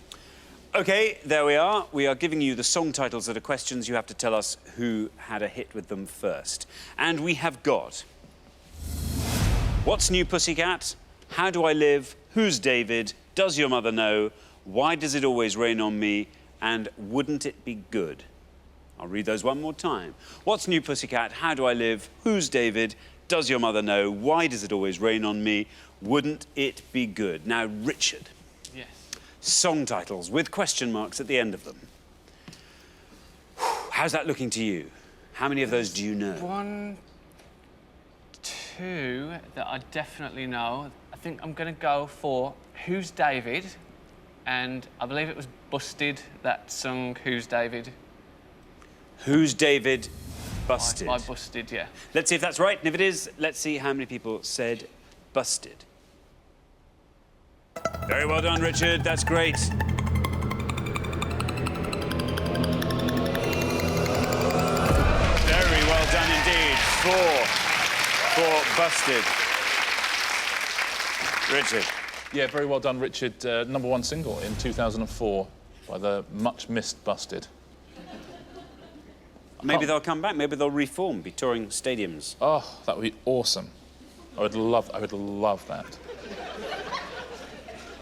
OK, there we are. We are giving you the song titles that are questions. You have to tell us who had a hit with them first. And we have got... What's New Pussycat? How Do I Live? Who's David? Does Your Mother Know? Why Does It Always Rain on Me? And Wouldn't It Be Good? I'll read those one more time. What's New Pussycat? How Do I Live? Who's David? Does Your Mother Know? Why Does It Always Rain on Me? Wouldn't It Be Good? Now, Richard. Yes. Song titles with question marks at the end of them. How's that looking to you? How many of those do you know? 1, 2 that I definitely know. I think I'm going to go for Who's David? And I believe it was Busted that sung Who's David. Who's David? Busted. By Busted, yeah. Let's see if that's right. And if it is, let's see how many people said Busted. Very well done, Richard. That's great. Very well done indeed. 4 for Busted. Richard. Yeah, very well done, Richard. #1 single in 2004 by the much-missed Busted. Maybe they'll come back. Maybe they'll reform, be touring stadiums. Oh, that would be awesome. I would love that.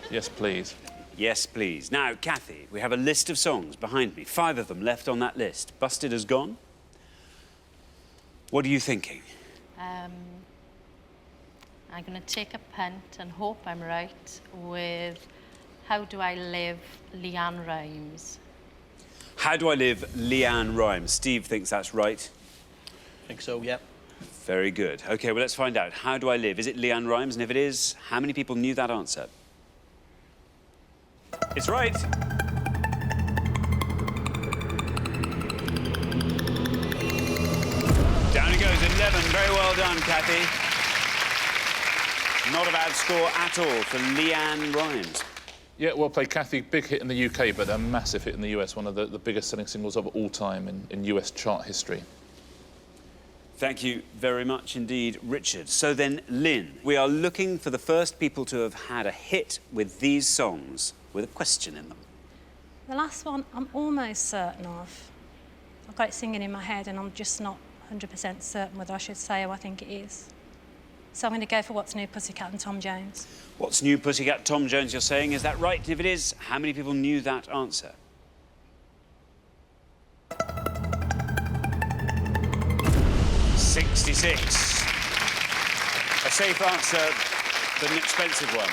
Yes, please. Yes, please. Now, Kathy, we have a list of songs behind me. 5 of them left on that list. Busted has gone. What are you thinking? I'm going to take a punt and hope I'm right with How Do I Live, Leanne Rimes. How Do I Live, Leanne Rimes. Steve thinks that's right. I think so, yep. Very good. OK, well, let's find out. How Do I Live? Is it Leanne Rimes? And if it is, how many people knew that answer? It's right. Down it goes, 11. Very well done, Kathy. Not a bad score at all for Leanne Rimes. Yeah, well played, Kathy. Big hit in the UK, but a massive hit in the US. One of the biggest selling singles of all time in US chart history. Thank you very much indeed, Richard. So then, Lynn, we are looking for the first people to have had a hit with these songs with a question in them. The last one, I'm almost certain of. I've got it singing in my head and I'm just not 100% certain whether I should say who I think it is. So I'm going to go for What's New Pussycat and Tom Jones. What's New Pussycat, Tom Jones, you're saying? Is that right? And if it is, how many people knew that answer? $66. A safe answer, but an expensive one.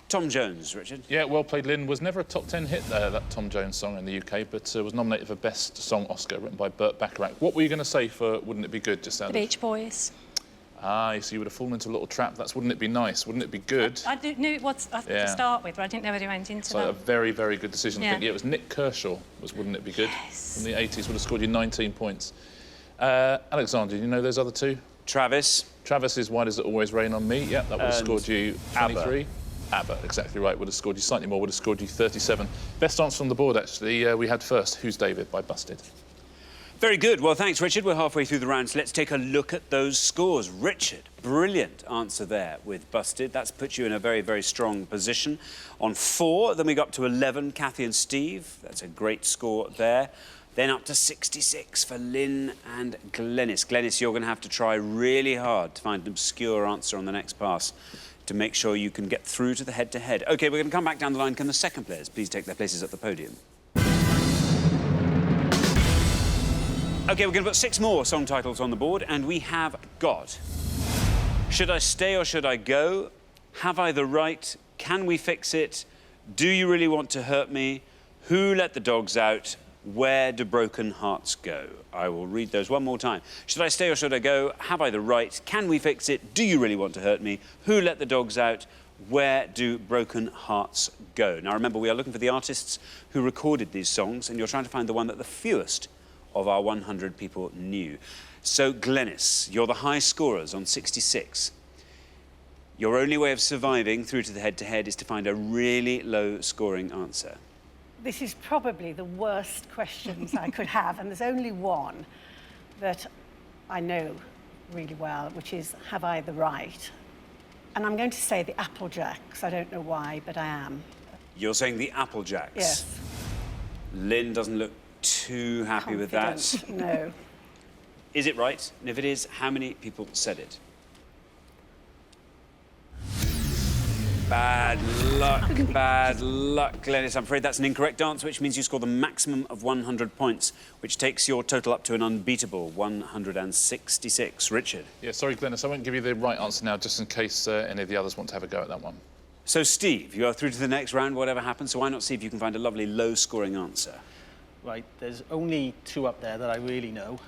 Tom Jones, Richard. Yeah, well played, Lynn. Was never a top 10 hit there, that Tom Jones song in the UK, but was nominated for Best Song Oscar, written by Burt Bacharach. What were you going to say for Wouldn't It Be Good, just out The Beach Boys. Ah, so you would have fallen into a little trap. That's Wouldn't It Be Nice? Wouldn't it be good? I knew it was to start with, but I didn't know whether it went into So a very, very good decision. I Yeah. think it was Nick Kershaw was Wouldn't It Be Good? From the 80s, would have scored you 19 points. Alexander, do you know those other two? Travis. Travis is Why Does It Always Rain on Me? Yep, that would have And scored you 23. ABBA, exactly right, would have scored you slightly more, would have scored you 37. Best answer on the board, actually, we had first, Who's David by Busted. Very good. Well, thanks, Richard. We're halfway through the round, so let's take a look at those scores. Richard, brilliant answer there with Busted. That's put you in a very, very strong position. On 4, then we got up to 11, Kathy and Steve. That's a great score there. Then up to 66 for Lynn and Glenys. Glenys, you're going to have to try really hard to find an obscure answer on the next pass to make sure you can get through to the head-to-head. OK, we're going to come back down the line. Can the second players please take their places at the podium? OK, we're going to put 6 more song titles on the board, and we have got Should I Stay or Should I Go? Have I the Right? Can We Fix It? Do You Really Want to Hurt Me? Who Let the Dogs Out? Where Do Broken Hearts Go? I will read those one more time. Should I Stay or Should I Go? Have I the Right? Can We Fix It? Do You Really Want to Hurt Me? Who Let the Dogs Out? Where Do Broken Hearts Go? Now, remember, we are looking for the artists who recorded these songs, and you're trying to find the one that the fewest of our 100 people knew. So, Glenys, you're the high scorers on 66. Your only way of surviving through to the head-to-head is to find a really low-scoring answer. This is probably the worst questions I could have, and there's only one that I know really well, which is, have I the right? And I'm going to say the Applejacks. I don't know why, but I am. You're saying the Applejacks? Yes. Lynn doesn't look too happy with that. No. Is it right? And if it is, how many people said it? Bad luck, Glenys. I'm afraid that's an incorrect answer, which means you score the maximum of 100 points, which takes your total up to an unbeatable 166. Richard? Yeah, sorry, Glenys, I won't give you the right answer now, just in case any of the others want to have a go at that one. So, Steve, you are through to the next round, whatever happens, so why not see if you can find a lovely low-scoring answer? Right, there's only 2 up there that I really know.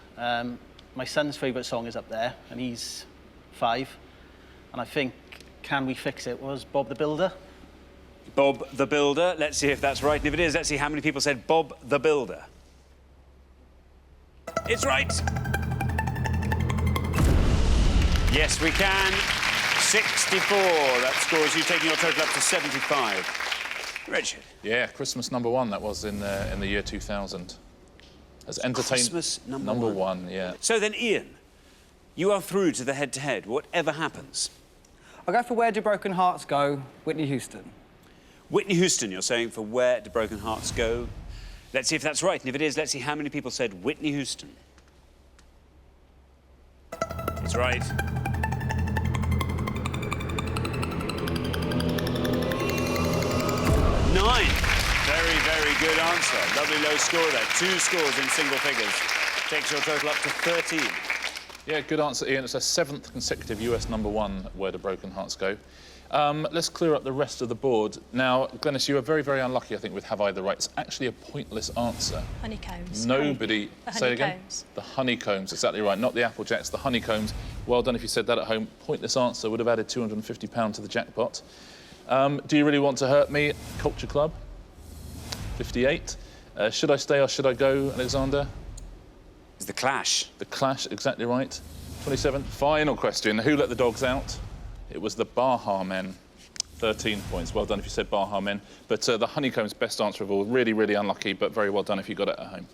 My son's favourite song is up there, and he's 5. And I think Can We Fix It was Bob the Builder. Bob the Builder. Let's see if that's right. And if it is, let's see how many people said Bob the Builder. It's right. Yes, we can. 64. That scores you, taking your total up to 75. Richard? Yeah, Christmas #1, that was in the year 2000. As entertainment. Christmas number one, yeah. So then, Ian, you are through to the head-to-head, whatever happens. I'll go for Where Do Broken Hearts Go, Whitney Houston. Whitney Houston, you're saying, for Where Do Broken Hearts Go? Let's see if that's right. And if it is, let's see how many people said Whitney Houston. It's right. Nine. Very, very good answer. Lovely low score there. 2 scores in single figures. Takes your total up to 13. Yeah, good answer, Ian. It's a 7th consecutive US #1, Where Do Broken Hearts Go. Let's clear up the rest of the board. Now, Glenys, you were very, very unlucky, I think, with Have I the Right? It's actually a pointless answer. Honeycombs. Nobody... The Say it again? honeycombs. The honeycombs, exactly right. Not the Applejacks, the honeycombs. Well done if you said that at home. Pointless answer would have added £250 to the jackpot. Do You Really Want to Hurt Me? Culture Club. 58. Should I Stay or Should I Go, Alexander? It's The Clash. The Clash, exactly right. 27. Final question. Who Let the Dogs Out? It was the Baha Men. 13 points. Well done if you said Baha Men. But the Honeycombs, best answer of all. Really, really unlucky, but very well done if you got it at home.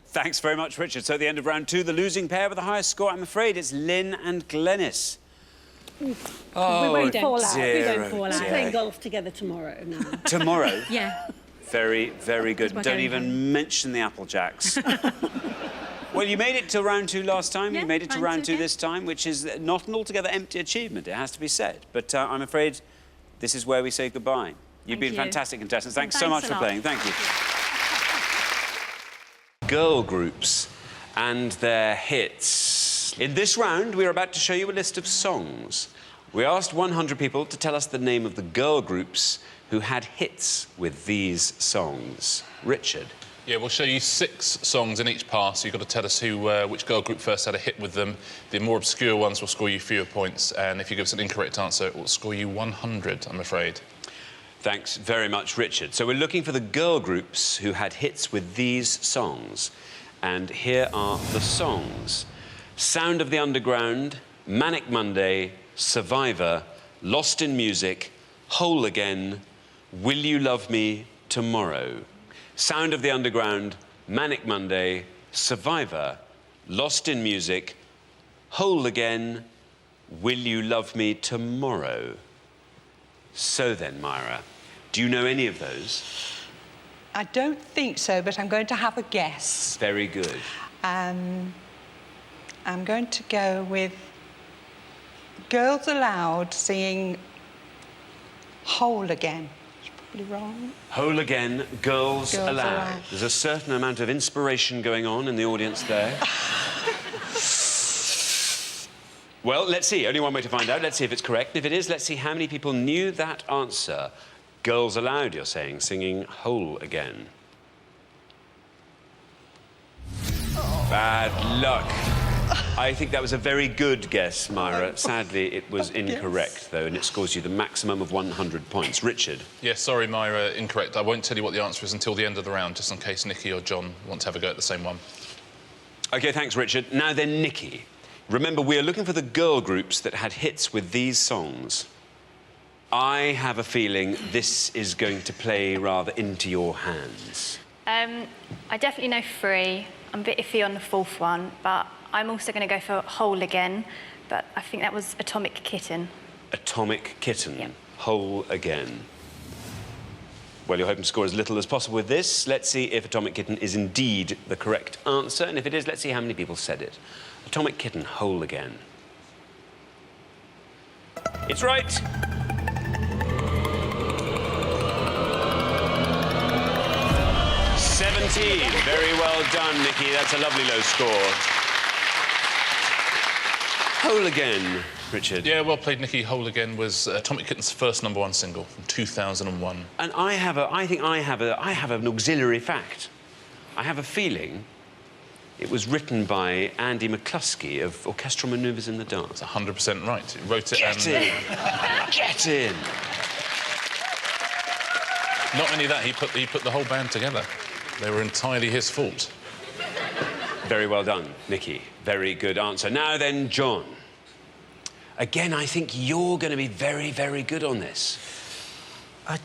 Thanks very much, Richard. So at the end of round 2, the losing pair with the highest score, I'm afraid, it's Lynn and Glenys. Oh, we won't fall out. dear, We don't fall oh, out. dear. We're playing golf together tomorrow now. Tomorrow? Yeah. Very, very good. my Don't going even mention the Applejacks. Well, you made it to round 2 last time. Yeah, you made it to round round 2 2 this time, which is not an altogether empty achievement, it has to be said. But I'm afraid this is where we say goodbye. You've been you. fantastic contestants. Thanks so Thanks much a for lot. playing. Thank you. Girl groups and their hits. In this round, we're about to show you a list of songs. We asked 100 people to tell us the name of the girl groups who had hits with these songs. Richard. Yeah, we'll show you 6 songs in each pass. You've got to tell us which girl group first had a hit with them. The more obscure ones will score you fewer points, and if you give us an incorrect answer, it will score you 100, I'm afraid. Thanks very much, Richard. So we're looking for the girl groups who had hits with these songs. And here are the songs. Sound of the Underground, Manic Monday, Survivor, Lost in Music, Whole Again, Will You Love Me Tomorrow. Sound of the Underground, Manic Monday, Survivor, Lost in Music, Whole Again, Will You Love Me Tomorrow. So then, Myra, do you know any of those? I don't think so, but I'm going to have a guess. Very good. I'm going to go with Girls Aloud singing Whole Again. Wrong. Whole Again, Girls Aloud. Aloud. There's a certain amount of inspiration going on in the audience there. Well, let's see. Only one way to find out. Let's see if it's correct. If it is, let's see how many people knew that answer. Girls Aloud, you're saying, singing Whole Again. Bad luck. I think that was a very good guess, Myra. Sadly, it was incorrect, though, and it scores you the maximum of 100 points. Richard? Yeah, sorry, Myra, incorrect. I won't tell you what the answer is until the end of the round, just in case Nikki or John want to have a go at the same one. OK, thanks, Richard. Now then, Nikki. Remember, we are looking for the girl groups that had hits with these songs. I have a feeling this is going to play rather into your hands. I definitely know 3. I'm a bit iffy on the 4th one, but I'm also going to go for Whole Again, but I think that was Atomic Kitten. Atomic Kitten. Yep. Whole Again. Well, you're hoping to score as little as possible with this. Let's see if Atomic Kitten is indeed the correct answer, and if it is, let's see how many people said it. Atomic Kitten, Whole Again. It's right! Very well done, Nikki. That's a lovely low score. Whole Again, Richard. Yeah, well played, Nikki. Whole Again was Atomic Kitten's first #1 single from 2001. And I think I have an auxiliary fact. I have a feeling it was written by Andy McCluskey of Orchestral Manoeuvres in the Dark. That's 100% right. He wrote it Get in! Get in! Not only that, he put the whole band together. They were entirely his fault. Very well done, Nikki. Very good answer. Now then, John. Again, I think you're going to be very, very good on this.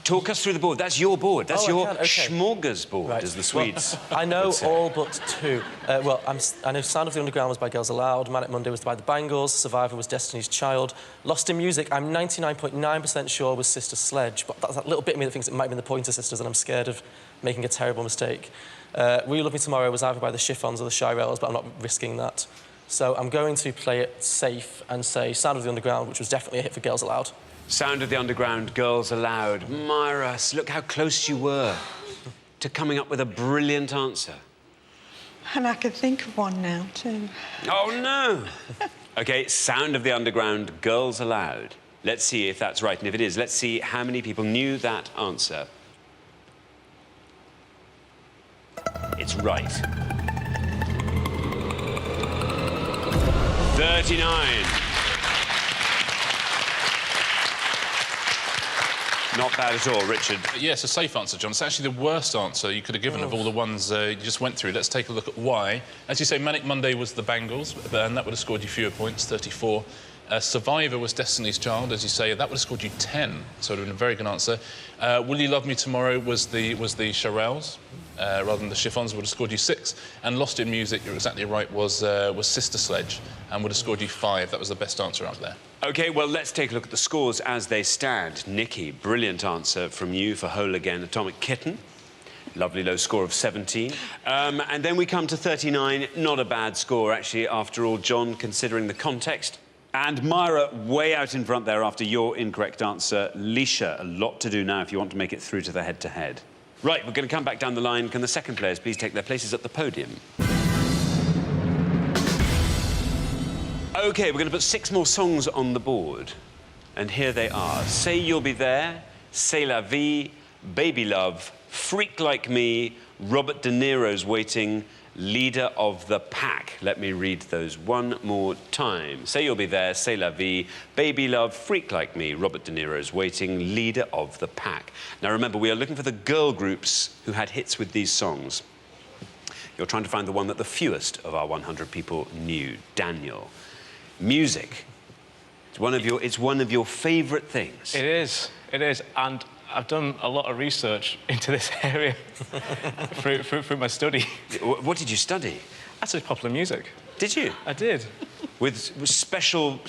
Talk us through the board. That's your board. That's your smorgasbord, as the Swedes I know would say. all but 2. I know Sound of the Underground was by Girls Aloud, Manic Monday was by the Bangles, Survivor was Destiny's Child, Lost in Music, I'm 99.9% sure was Sister Sledge, but that's that little bit of me that thinks it might be the Pointer Sisters, and I'm scared of making a terrible mistake. Will You Love Me Tomorrow was either by the Chiffons or the Shirelles, but I'm not risking that. So I'm going to play it safe and say Sound of the Underground, which was definitely a hit for Girls Aloud. Sound of the Underground, Girls Aloud. Myra, look how close you were to coming up with a brilliant answer. And I can think of one now, too. Oh, no! OK, Sound of the Underground, Girls Aloud. Let's see if that's right, and if it is, let's see how many people knew that answer. It's right. 39. Not bad at all, Richard. Yeah, it's a safe answer, John. It's actually the worst answer you could have given of all the ones you just went through. Let's take a look at why. As you say, Manic Monday was the Bangles, and that would have scored you fewer points, 34. Survivor was Destiny's Child, as you say. That would have scored you 10, so it would have been a very good answer. Will You Love Me Tomorrow was the Shirelles, rather than the Chiffons, would have scored you 6. And Lost in Music, you're exactly right, was Sister Sledge, and would have scored you 5. That was the best answer up there. OK, well, let's take a look at the scores as they stand. Nikki, brilliant answer from you for Whole Again, Atomic Kitten. Lovely low score of 17. And then we come to 39. Not a bad score, actually, after all, John, considering the context. And Myra, way out in front there after your incorrect answer. Leisha, a lot to do now if you want to make it through to the head-to-head. Right, we're going to come back down the line. Can the second players please take their places at the podium? OK, we're going to put 6 more songs on the board. And here they are. Say You'll Be There, C'est La Vie, Baby Love, Freak Like Me, Robert De Niro's Waiting, Leader of the Pack. Let me read those one more time. Say You'll Be There, C'est La Vie, Baby Love, Freak Like Me, Robert De Niro's Waiting, Leader of the Pack. Now remember, we are looking for the girl groups who had hits with these songs. You're trying to find the one that the fewest of our 100 people knew. Daniel. Music. It's one of your favourite things. It is, and I've done a lot of research into this area through my study. What did you study? I studied popular music. Did you? I did. With special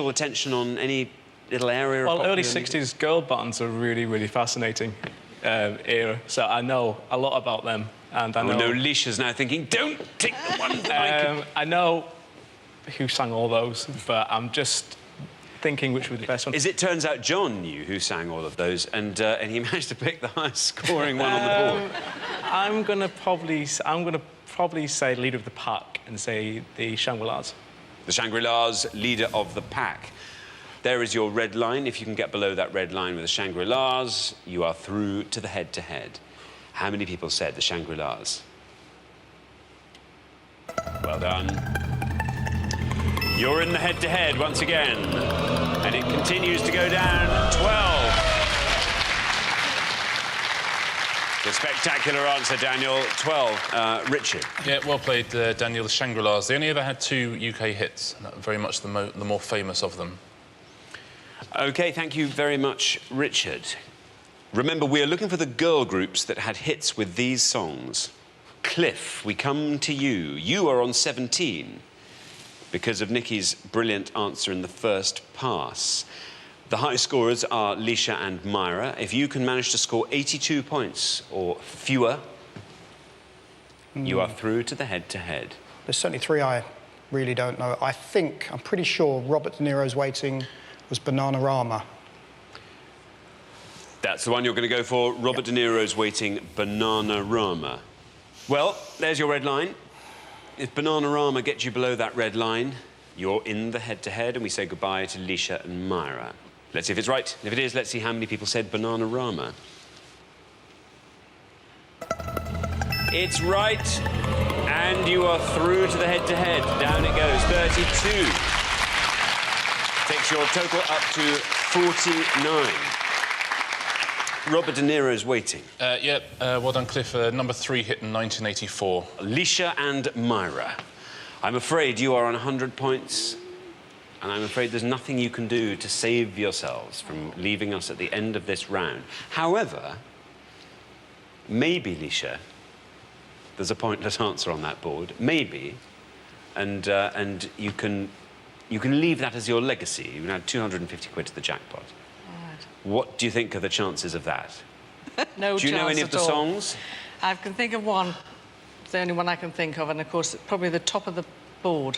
attention on any little area of Well, popular early music? 60s girl bands are really fascinating era, so I know a lot about them. And I know Leisha's now thinking, don't take the one I know who sang all those, but I'm just thinking which would be the best one. As it turns out, John knew who sang all of those, and he managed to pick the highest scoring one on the board. I'm gonna probably say Leader of the Pack and say the Shangri-Las. The Shangri-Las, Leader of the Pack. There is your red line. If you can get below that red line with the Shangri-Las, you are through to the head-to-head. How many people said the Shangri-Las? Well done. You're in the head-to-head once again. And it continues to go down. 12. The spectacular answer, Daniel. 12. Richard. Yeah, well played, Daniel. The Shangri-Las. They only ever had 2 UK hits, and very much the more famous of them. OK, thank you very much, Richard. Remember, we are looking for the girl groups that had hits with these songs. Cliff, we come to you. You are on 17 because of Nikki's brilliant answer in the first pass. The high scorers are Leisha and Myra. If you can manage to score 82 points or fewer, you are through to the head-to-head. There's certainly 3 I really don't know. I'm pretty sure Robert De Niro's Waiting was Bananarama. That's the one you're going to go for. Robert De Niro's Waiting, Bananarama. Well, there's your red line. If Bananarama gets you below that red line, you're in the head-to-head, and we say goodbye to Leisha and Myra. Let's see if it's right. If it is, let's see how many people said Bananarama. It's right, and you are through to the head-to-head. Down it goes, 32. Takes your total up to 49. Robert De Niro's Waiting. Well done, Cliff. Number 3 hit in 1984. Leisha and Myra. I'm afraid you are on 100 points, and I'm afraid there's nothing you can do to save yourselves from leaving us at the end of this round. However, maybe, Leisha, there's a pointless answer on that board. Maybe, and you can leave that as your legacy. You can add 250 quid to the jackpot. What do you think are the chances of that? No chance. Do you know any of the songs? I can think of one. It's the only one I can think of, and of course, it's probably the top of the board.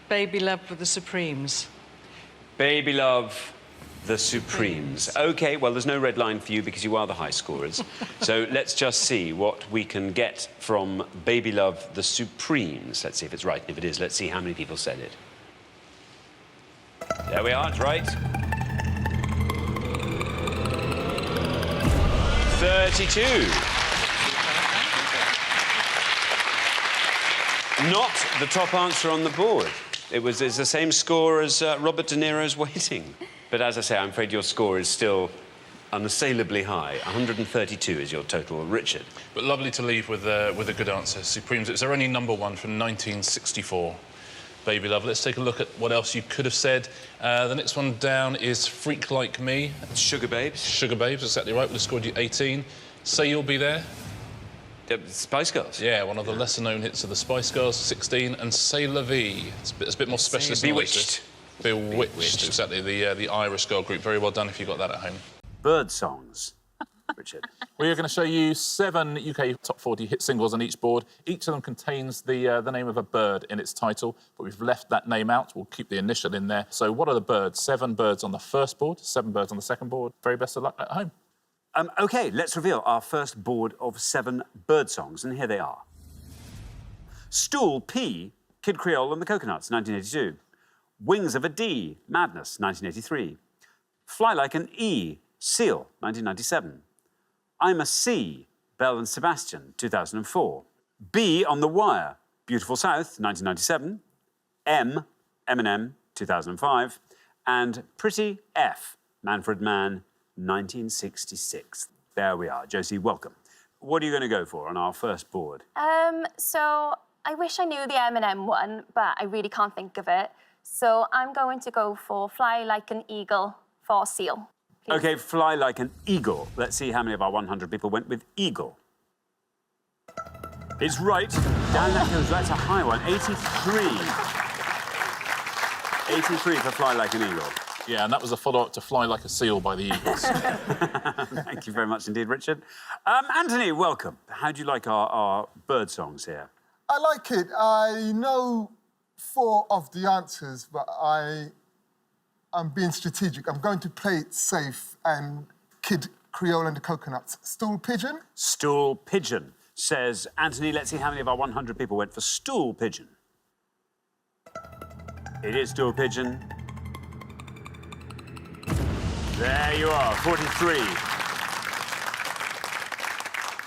Baby Love with the Supremes. Baby Love, the Supremes. OK, well, there's no red line for you because you are the high scorers. So let's just see what we can get from Baby Love, the Supremes. Let's see if it's right. And if it is, let's see how many people said it. There we are, it's right. 32. Not the top answer on the board. It's the same score as Robert De Niro's Waiting. But as I say, I'm afraid your score is still unassailably high. 132 is your total, Richard. But lovely to leave with a good answer. Supremes, it's their only number 1 from 1964. Baby Love. Let's take a look at what else you could have said. The next one down is Freak Like Me. Sugar Babes. Sugar Babes, exactly right. Would have scored you 18. Say You'll Be There. Spice Girls. Yeah, one of the lesser-known hits of the Spice Girls, 16. And C'est La Vie. It's a bit more specialist. Bewitched. Bewitched, exactly. The Irish girl group. Very well done if you got that at home. Bird songs. Richard. We are going to show you 7 UK top 40 hit singles on each board. Each of them contains the name of a bird in its title, but we've left that name out. We'll keep the initial in there. So what are the birds? 7 birds on the first board, 7 birds on the second board. Very best of luck at home. OK, let's reveal our first board of 7 bird songs, and here they are. Stool P, Kid Creole and the Coconuts, 1982. Wings of a D, Madness, 1983. Fly Like an E, Seal, 1997. I'm a C, Belle and Sebastian, 2004. B, On the Wire, Beautiful South, 1997. M, Eminem, 2005. And Pretty F, Manfred Mann, 1966. There we are. Josie, welcome. What are you going to go for on our first board? So I wish I knew the Eminem one, but I really can't think of it. So I'm going to go for Fly Like an Eagle for Seal. Please. OK, Fly Like an Eagle. Let's see how many of our 100 people went with Eagle. It's right. Down that goes. That's a high one. 83. 83 for Fly Like an Eagle. Yeah, and that was a follow-up to Fly Like a Seal by the Eagles. Thank you very much indeed, Richard. Anthony, welcome. How do you like our bird songs here? I like it. I know 4 of the answers, but I'm being strategic. I'm going to play it safe and Kid Creole and the Coconuts. Stool Pigeon? Stool Pigeon, says Anthony. Let's see how many of our 100 people went for Stool Pigeon. It is Stool Pigeon. There you are, 43.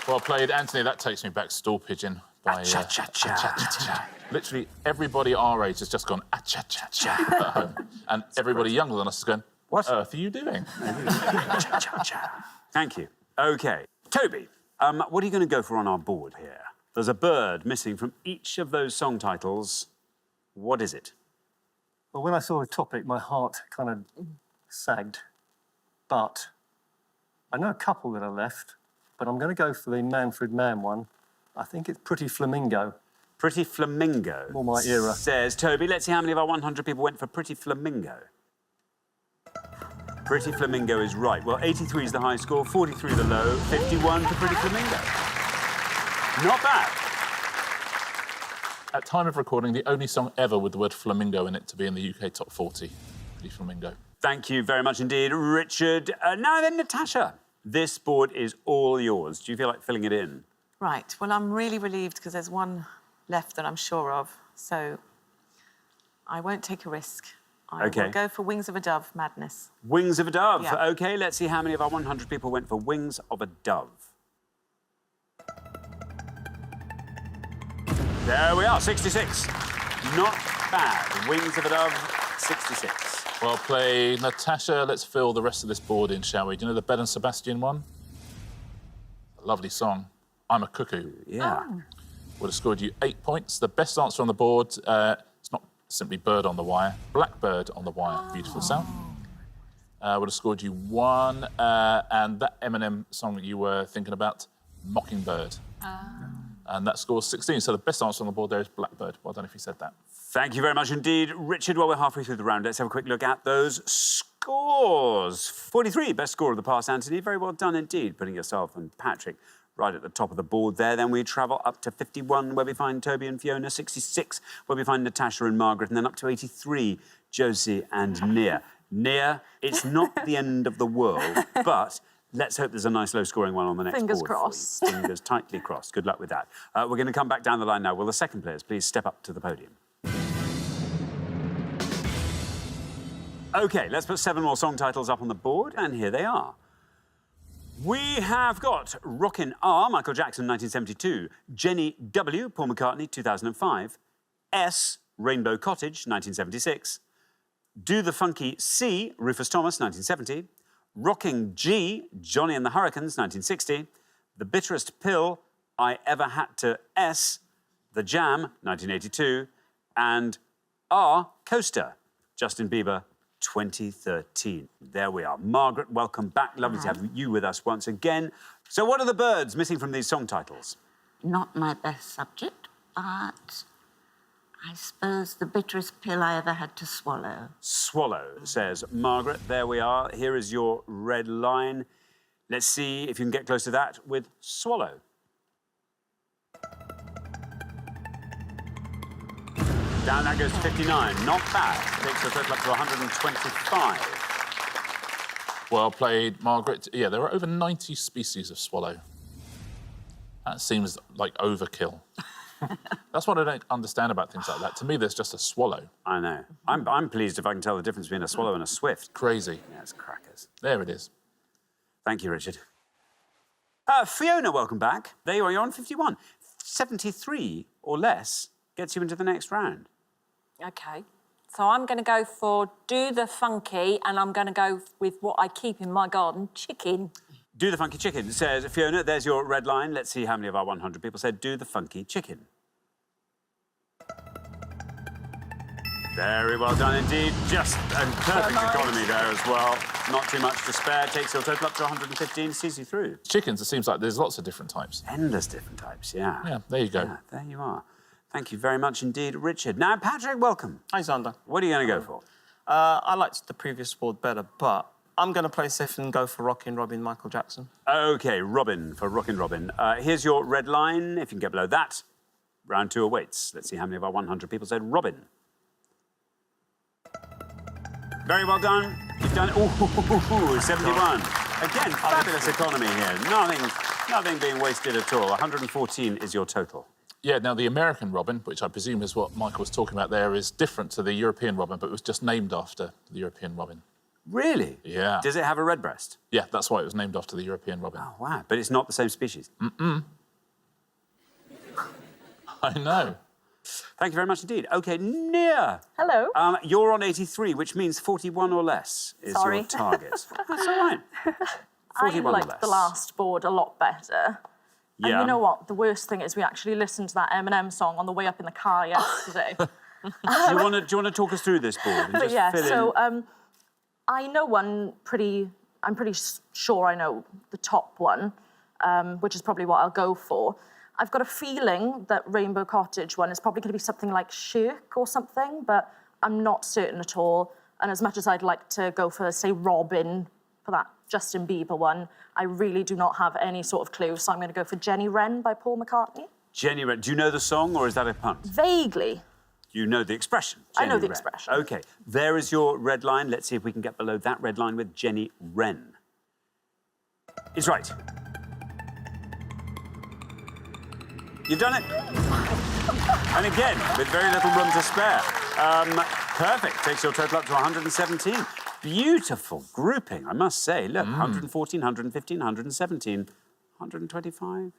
Well played, Anthony. That takes me back. Stool Pigeon by... Cha-cha-cha. Literally, everybody our age has just gone cha-cha-cha at home. And everybody younger than us is going, what on earth are you doing? Cha-cha-cha. Thank you. OK. Toby, what are you going to go for on our board here? There's a bird missing from each of those song titles. What is it? Well, when I saw the topic, my heart kind of sagged. But I know a couple that are left, but I'm going to go for the Manfred Mann one. I think it's Pretty Flamingo. Pretty Flamingo. More my era. Says Toby. Let's see how many of our 100 people went for Pretty Flamingo. Pretty Flamingo is right. Well, 83 is the high score, 43 the low, 51 for Pretty Flamingo. Not bad. At time of recording, the only song ever with the word flamingo in it to be in the UK Top 40. Pretty Flamingo. Thank you very much indeed, Richard. Now then, Natasha, this board is all yours. Do you feel like filling it in? Right. Well, I'm really relieved because there's one left that I'm sure of. So I won't take a risk. I will go for Wings of a Dove, Madness. Wings of a Dove. Yeah. OK, let's see how many of our 100 people went for Wings of a Dove. There we are, 66. Not bad. Wings of a Dove, 66. Well played, Natasha. Let's fill the rest of this board in, shall we? Do you know the Belle and Sebastian one? A lovely song. I'm a Cuckoo. Yeah. Oh. Would have scored you 8 points. The best answer on the board, it's not simply Bird on the Wire, Blackbird on the Wire, Beautiful South. Would have scored you 1. And that Eminem song that you were thinking about, Mockingbird. And that scores 16. So the best answer on the board there is Blackbird. Well done if you said that. Thank you very much indeed, Richard. Well, we're halfway through the round. Let's have a quick look at those scores. 43, best score of the pass, Anthony. Very well done indeed, putting yourself and Patrick right at the top of the board there. Then we travel up to 51, where we find Toby and Fiona, 66, where we find Natasha and Margaret, and then up to 83, Josie and Nia. Nia, it's not the end of the world, but let's hope there's a nice low-scoring one on the next Fingers board. crossed. Fingers tightly crossed. Good luck with that. We're going to come back down the line now. Will the second players please step up to the podium? OK, let's put 7 more song titles up on the board, and here they are. We have got Rockin' R, Michael Jackson, 1972. Jenny W, Paul McCartney, 2005. S, Rainbow Cottage, 1976. Do the Funky C, Rufus Thomas, 1970. Rocking G, Johnny and the Hurricanes, 1960. The Bitterest Pill, I Ever Had to S, The Jam, 1982. And R, Coaster, Justin Bieber, 2013. There we are. Margaret, welcome back. Lovely to have you with us once again. So what are the birds missing from these song titles? Not my best subject, but I suppose the bitterest pill I ever had to swallow. Swallow, says Margaret. There we are. Here is your red line. Let's see if you can get close to that with Swallow. Down that goes to 59. Not bad. Takes the total up to 125. Well played, Margaret. Yeah, there are over 90 species of swallow. That seems like overkill. That's what I don't understand about things like that. To me, there's just a swallow. I know. I'm pleased if I can tell the difference between a swallow and a swift. Crazy. Yeah, it's crackers. There it is. Thank you, Richard. Fiona, welcome back. There you are, you're on 51. 73 or less gets you into the next round. OK. So I'm going to go for Do the Funky, and I'm going to go with what I keep in my garden, chicken. Do the Funky Chicken, says Fiona. There's your red line. Let's see how many of our 100 people said Do the Funky Chicken. Very well done indeed. Just a perfect economy there as well. Not too much to spare. Takes your total up to 115. Sees you through. Chickens, it seems like there's lots of different types. Endless different types, yeah. Yeah, there you go. Yeah, there you are. Thank you very much indeed, Richard. Now, Patrick, welcome. Hi, Xander. What are you going to go for? I liked the previous board better, but I'm going to play safe and go for Rockin' Robin, Michael Jackson. OK, Robin for Rockin' Robin. Here's your red line. If you can get below that, round 2 awaits. Let's see how many of our 100 people said Robin. Very well done. You've done... Ooh, 71. Again, fabulous economy here. Nothing being wasted at all. 114 is your total. Yeah, now the American Robin, which I presume is what Michael was talking about there, is different to the European Robin, but it was just named after the European Robin. Really? Yeah. Does it have a red breast? Yeah, that's why it was named after the European Robin. Oh, wow. But it's not the same species? Mm-mm. I know. Thank you very much indeed. OK, Nia. Hello. You're on 83, which means 41 or less is your target. That's all right. 41 I or liked less. the last board a lot better. And Yeah. you know what? The worst thing is we actually listened to that Eminem song on the way up in the car yesterday. Do you want to talk us through this board? And But just yeah, fill so in? I know one I'm pretty sure I know the top one, which is probably what I'll go for. I've got a feeling that Rainbow Cottage one is probably going to be something like Shirk or something, but I'm not certain at all. And as much as I'd like to go for, say, Robin for that Justin Bieber one, I really do not have any sort of clue, so I'm going to go for Jenny Wren by Paul McCartney. Jenny Wren. Do you know the song, or is that a punt? Vaguely. You know the expression. I know Jenny the Wren. expression. OK. There is your red line. Let's see if we can get below that red line with Jenny Wren. It's right. You've done it. And again, with very little room to spare. Perfect. Takes your total up to 117. Beautiful grouping, I must say. Look, 114, 115, 117, 125.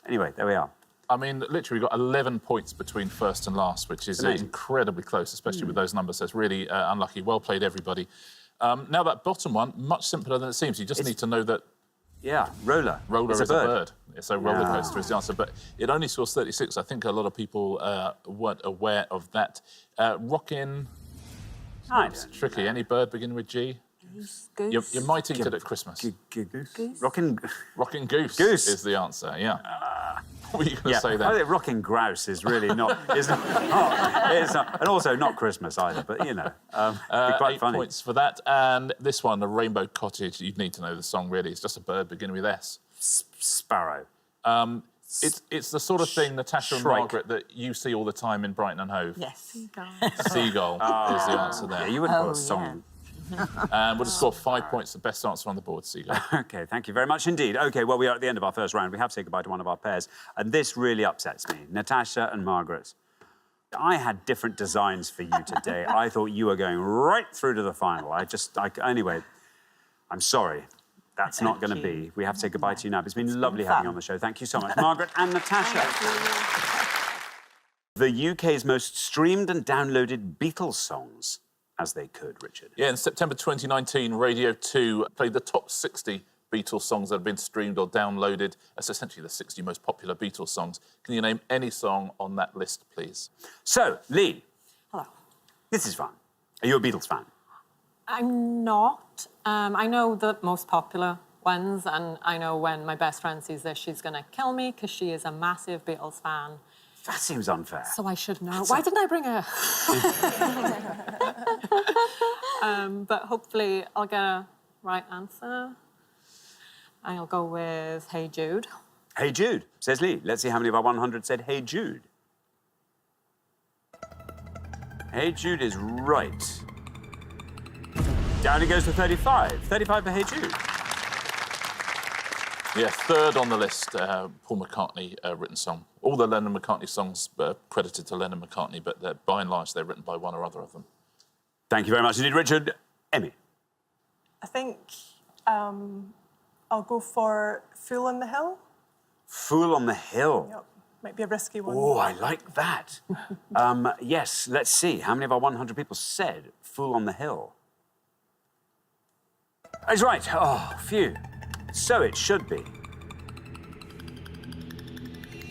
Anyway, there we are. I mean, literally got 11 points between first and last, which is incredibly close, especially with those numbers. So it's really unlucky. Well played, everybody. Now, that bottom one, much simpler than it seems. You just need to know that... Yeah, roller. Roller is a bird. So roller Yeah. coaster is the answer. But it only scores 36. I think a lot of people weren't aware of that. Rockin'... It's tricky. Any bird beginning with G? Goose. You might eat it at Christmas. Goose. Rockin' Goose is the answer, yeah. What were you going to say there? I think rocking grouse is really not... it's not, and also not Christmas either, but, you know, be quite 8 funny. points for that. And this one, the Rainbow Cottage, you'd need to know the song, really. It's just a bird beginning with S. Sparrow. It's the sort of thing, Natasha and Shrike. Margaret, that you see all the time in Brighton and Hove. Yes. Seagull is the answer there. Yeah, you wouldn't call a song. And we'll just score 5 points, the best answer on the board, Seagull. OK, thank you very much indeed. OK, well, we are at the end of our first round. We have said goodbye to one of our pairs, and this really upsets me. Natasha and Margaret. I had different designs for you today. I thought you were going right through to the final. Anyway, I'm sorry. That's not going to be. We have to say goodbye to you now. But it's been lovely having you on the show. Thank you so much, Margaret and Natasha. The UK's most streamed and downloaded Beatles songs, as they could, Richard. Yeah, in September 2019, Radio 2 played the top 60 Beatles songs that have been streamed or downloaded. That's essentially the 60 most popular Beatles songs. Can you name any song on that list, please? So, Lee. Hello. This is fun. Are you a Beatles fan? I'm not. I know the most popular ones, and I know when my best friend sees this, she's going to kill me because she is a massive Beatles fan. That seems unfair. So I should know. Why didn't I bring her? But hopefully I'll get a right answer. I'll go with Hey Jude. Hey Jude, says Lee. Let's see how many of our 100 said Hey Jude. Hey Jude is right. Down it goes to 35. 35 for Hey Jude. Yeah, third on the list, Paul McCartney written song. All the Lennon-McCartney songs credited to Lennon-McCartney, but by and large, they're written by one or other of them. Thank you very much indeed, Richard. Emmy. I think I'll go for Fool on the Hill. Fool on the Hill. Yep. Might be a risky one. Oh, I like that. Yes, let's see. How many of our 100 people said Fool on the Hill? That's right. Oh, phew. So it should be.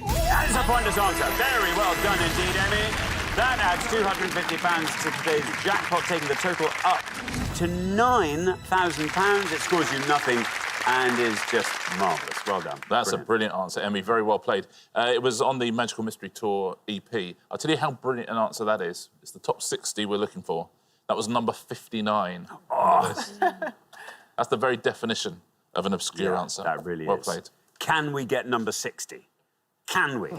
That is a pointless answer. Very well done indeed, Emmy. That adds £250 to today's jackpot, taking the total up to £9,000. It scores you nothing and is just marvellous. Well done. That's a brilliant answer, Emmy. Very well played. It was on the Magical Mystery Tour EP. I'll tell you how brilliant an answer that is. It's the top 60 we're looking for. That was number 59. Oh. That's the very definition of an obscure answer. That really well is. played. Can we get number 60? Can we?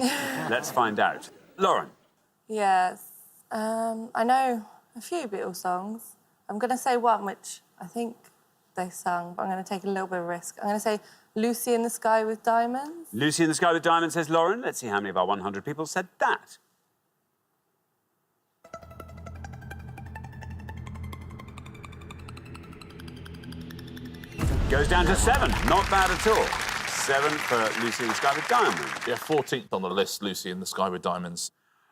Let's find out. Lauren. Yes. I know a few Beatles songs. I'm going to say one which I think they sung, but I'm going to take a little bit of risk. I'm going to say Lucy in the Sky with Diamonds. Lucy in the Sky with Diamonds, says Lauren. Let's see how many of our 100 people said that. Goes down to 7. Not bad at all. 7 for Lucy in the Sky with Diamonds. Yeah, 14th on the list, Lucy in the Sky with Diamonds.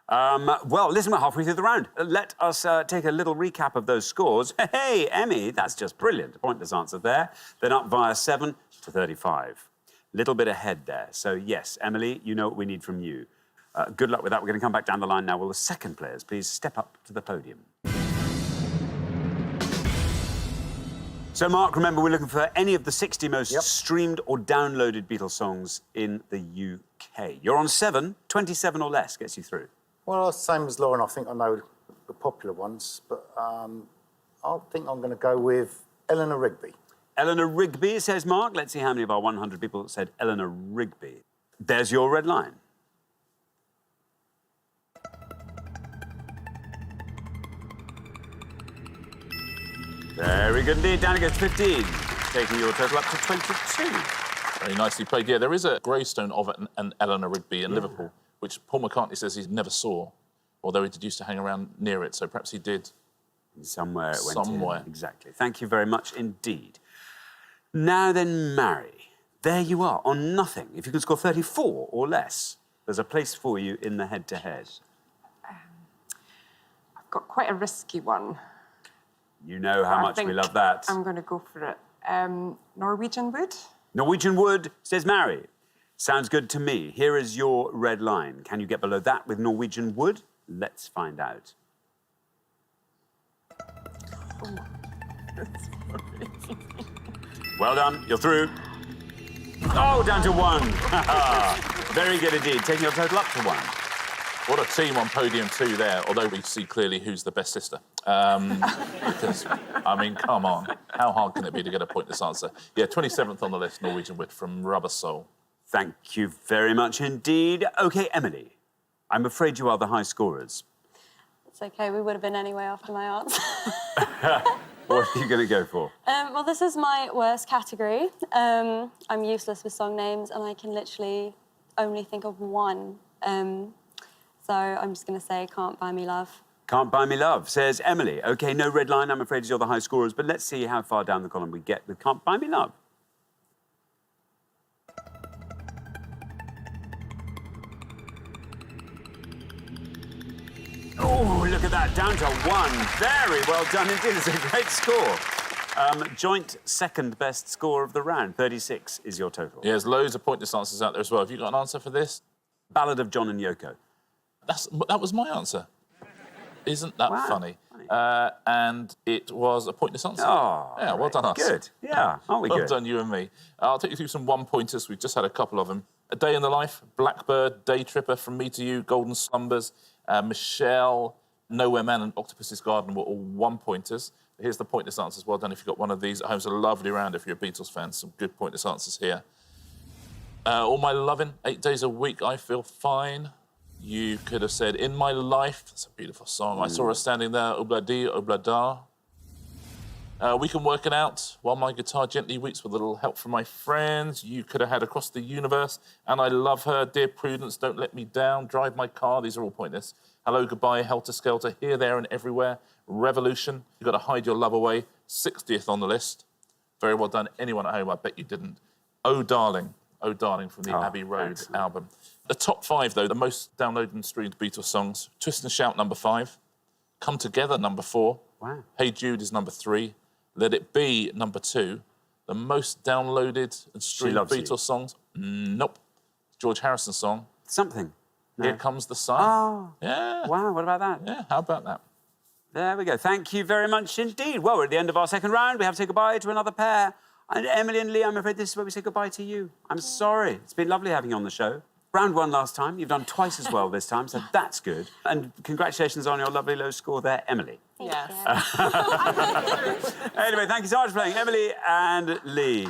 Well, listen, we're halfway through the round. Let us take a little recap of those scores. Hey, Emmy, that's just brilliant. A pointless answer there. Then up via 7 to 35. Little bit ahead there. So, yes, Emily, you know what we need from you. Good luck with that. We're going to come back down the line now. Will the second players please step up to the podium? So, Mark, remember, we're looking for any of the 60 most streamed or downloaded Beatles songs in the UK. You're on 7. 27 or less gets you through. Well, same as Lauren, I think I know the popular ones, but I think I'm going to go with Eleanor Rigby. Eleanor Rigby, says Mark. Let's see how many of our 100 people said Eleanor Rigby. There's your red line. Very good indeed. Down it goes 15, taking your total up to 22. Very nicely played. Yeah, there is a gravestone of an Eleanor Rigby in Liverpool, which Paul McCartney says he never saw, although he did used to hang around near it, so perhaps he did. Somewhere it went in. Exactly. Thank you very much indeed. Now then, Mary, there you are, on nothing. If you can score 34 or less, there's a place for you in the head-to-head. I've got quite a risky one. You know how much we love that. I'm going to go for it. Norwegian Wood. Norwegian Wood, says Mary. Sounds good to me. Here is your red line. Can you get below that with Norwegian Wood? Let's find out. Well done. You're through. Oh, down to 1. Very good indeed. Taking your total up to 1. What a team on podium 2 there, although we see clearly who's the best sister. Because, I mean, come on. How hard can it be to get a pointless answer? Yeah, 27th on the list, Norwegian Wood from Rubber Soul. Thank you very much indeed. OK, Emily, I'm afraid you are the high scorers. It's OK, we would have been anyway after my answer. What are you going to go for? Well, this is my worst category. I'm useless with song names, and I can literally only think of one. So I'm just going to say Can't Buy Me Love. Can't Buy Me Love, says Emily. OK, no red line, I'm afraid you're the high scorers, but let's see how far down the column we get with Can't Buy Me Love. Oh, look at that, down to 1. Very well done indeed. It's a great score. Joint second best score of the round. 36 is your total. Yeah, there's loads of pointless answers out there as well. Have you got an answer for this? Ballad of John and Yoko. That was my answer. Isn't that funny? And it was a pointless answer. Oh, yeah, well done us. Good. Yeah, aren't we well good? done, you and me. I'll take you through some one-pointers. We've just had a couple of them. A Day in the Life, Blackbird, Day Tripper, From Me to You, Golden Slumbers, Michelle, Nowhere Man and Octopus's Garden were all one-pointers. Here's the pointless answers. Well done if you've got one of these at home. It's a lovely round if you're a Beatles fan. Some good pointless answers here. All My Lovin', 8 Days a Week, I Feel Fine. You could have said In My Life. That's a beautiful song. I Saw Her Standing There, Obla-dee, Obla-da. We Can Work It Out, While My Guitar Gently Weeps with a Little Help from My Friends. You could have had Across the Universe, And I Love Her, Dear Prudence, Don't Let Me Down, Drive My Car. These are all pointless. Hello, Goodbye, Helter Skelter, Here, There and Everywhere. Revolution, You've Got to Hide Your Love Away, 60th on the list. Very well done. Anyone at home, I bet you didn't Oh Darling from the Abbey Road album. The top 5, though, the most downloaded and streamed Beatles songs: Twist and Shout, number 5. Come Together, number 4. Wow. Hey Jude is number 3. Let It Be, number 2. The most downloaded and streamed Beatles songs? Nope. George Harrison song. Something. No. Here Comes the Sun. Oh. Yeah. Wow, what about that? Yeah, how about that? There we go. Thank you very much indeed. Well, we're at the end of our second round. We have to say goodbye to another pair. And Emily and Lee, I'm afraid this is where we say goodbye to you. I'm sorry. It's been lovely having you on the show. Round 1 last time. You've done twice as well this time, so that's good. And congratulations on your lovely low score there, Emily. Yes. Anyway, thank you so much for playing, Emily and Lee.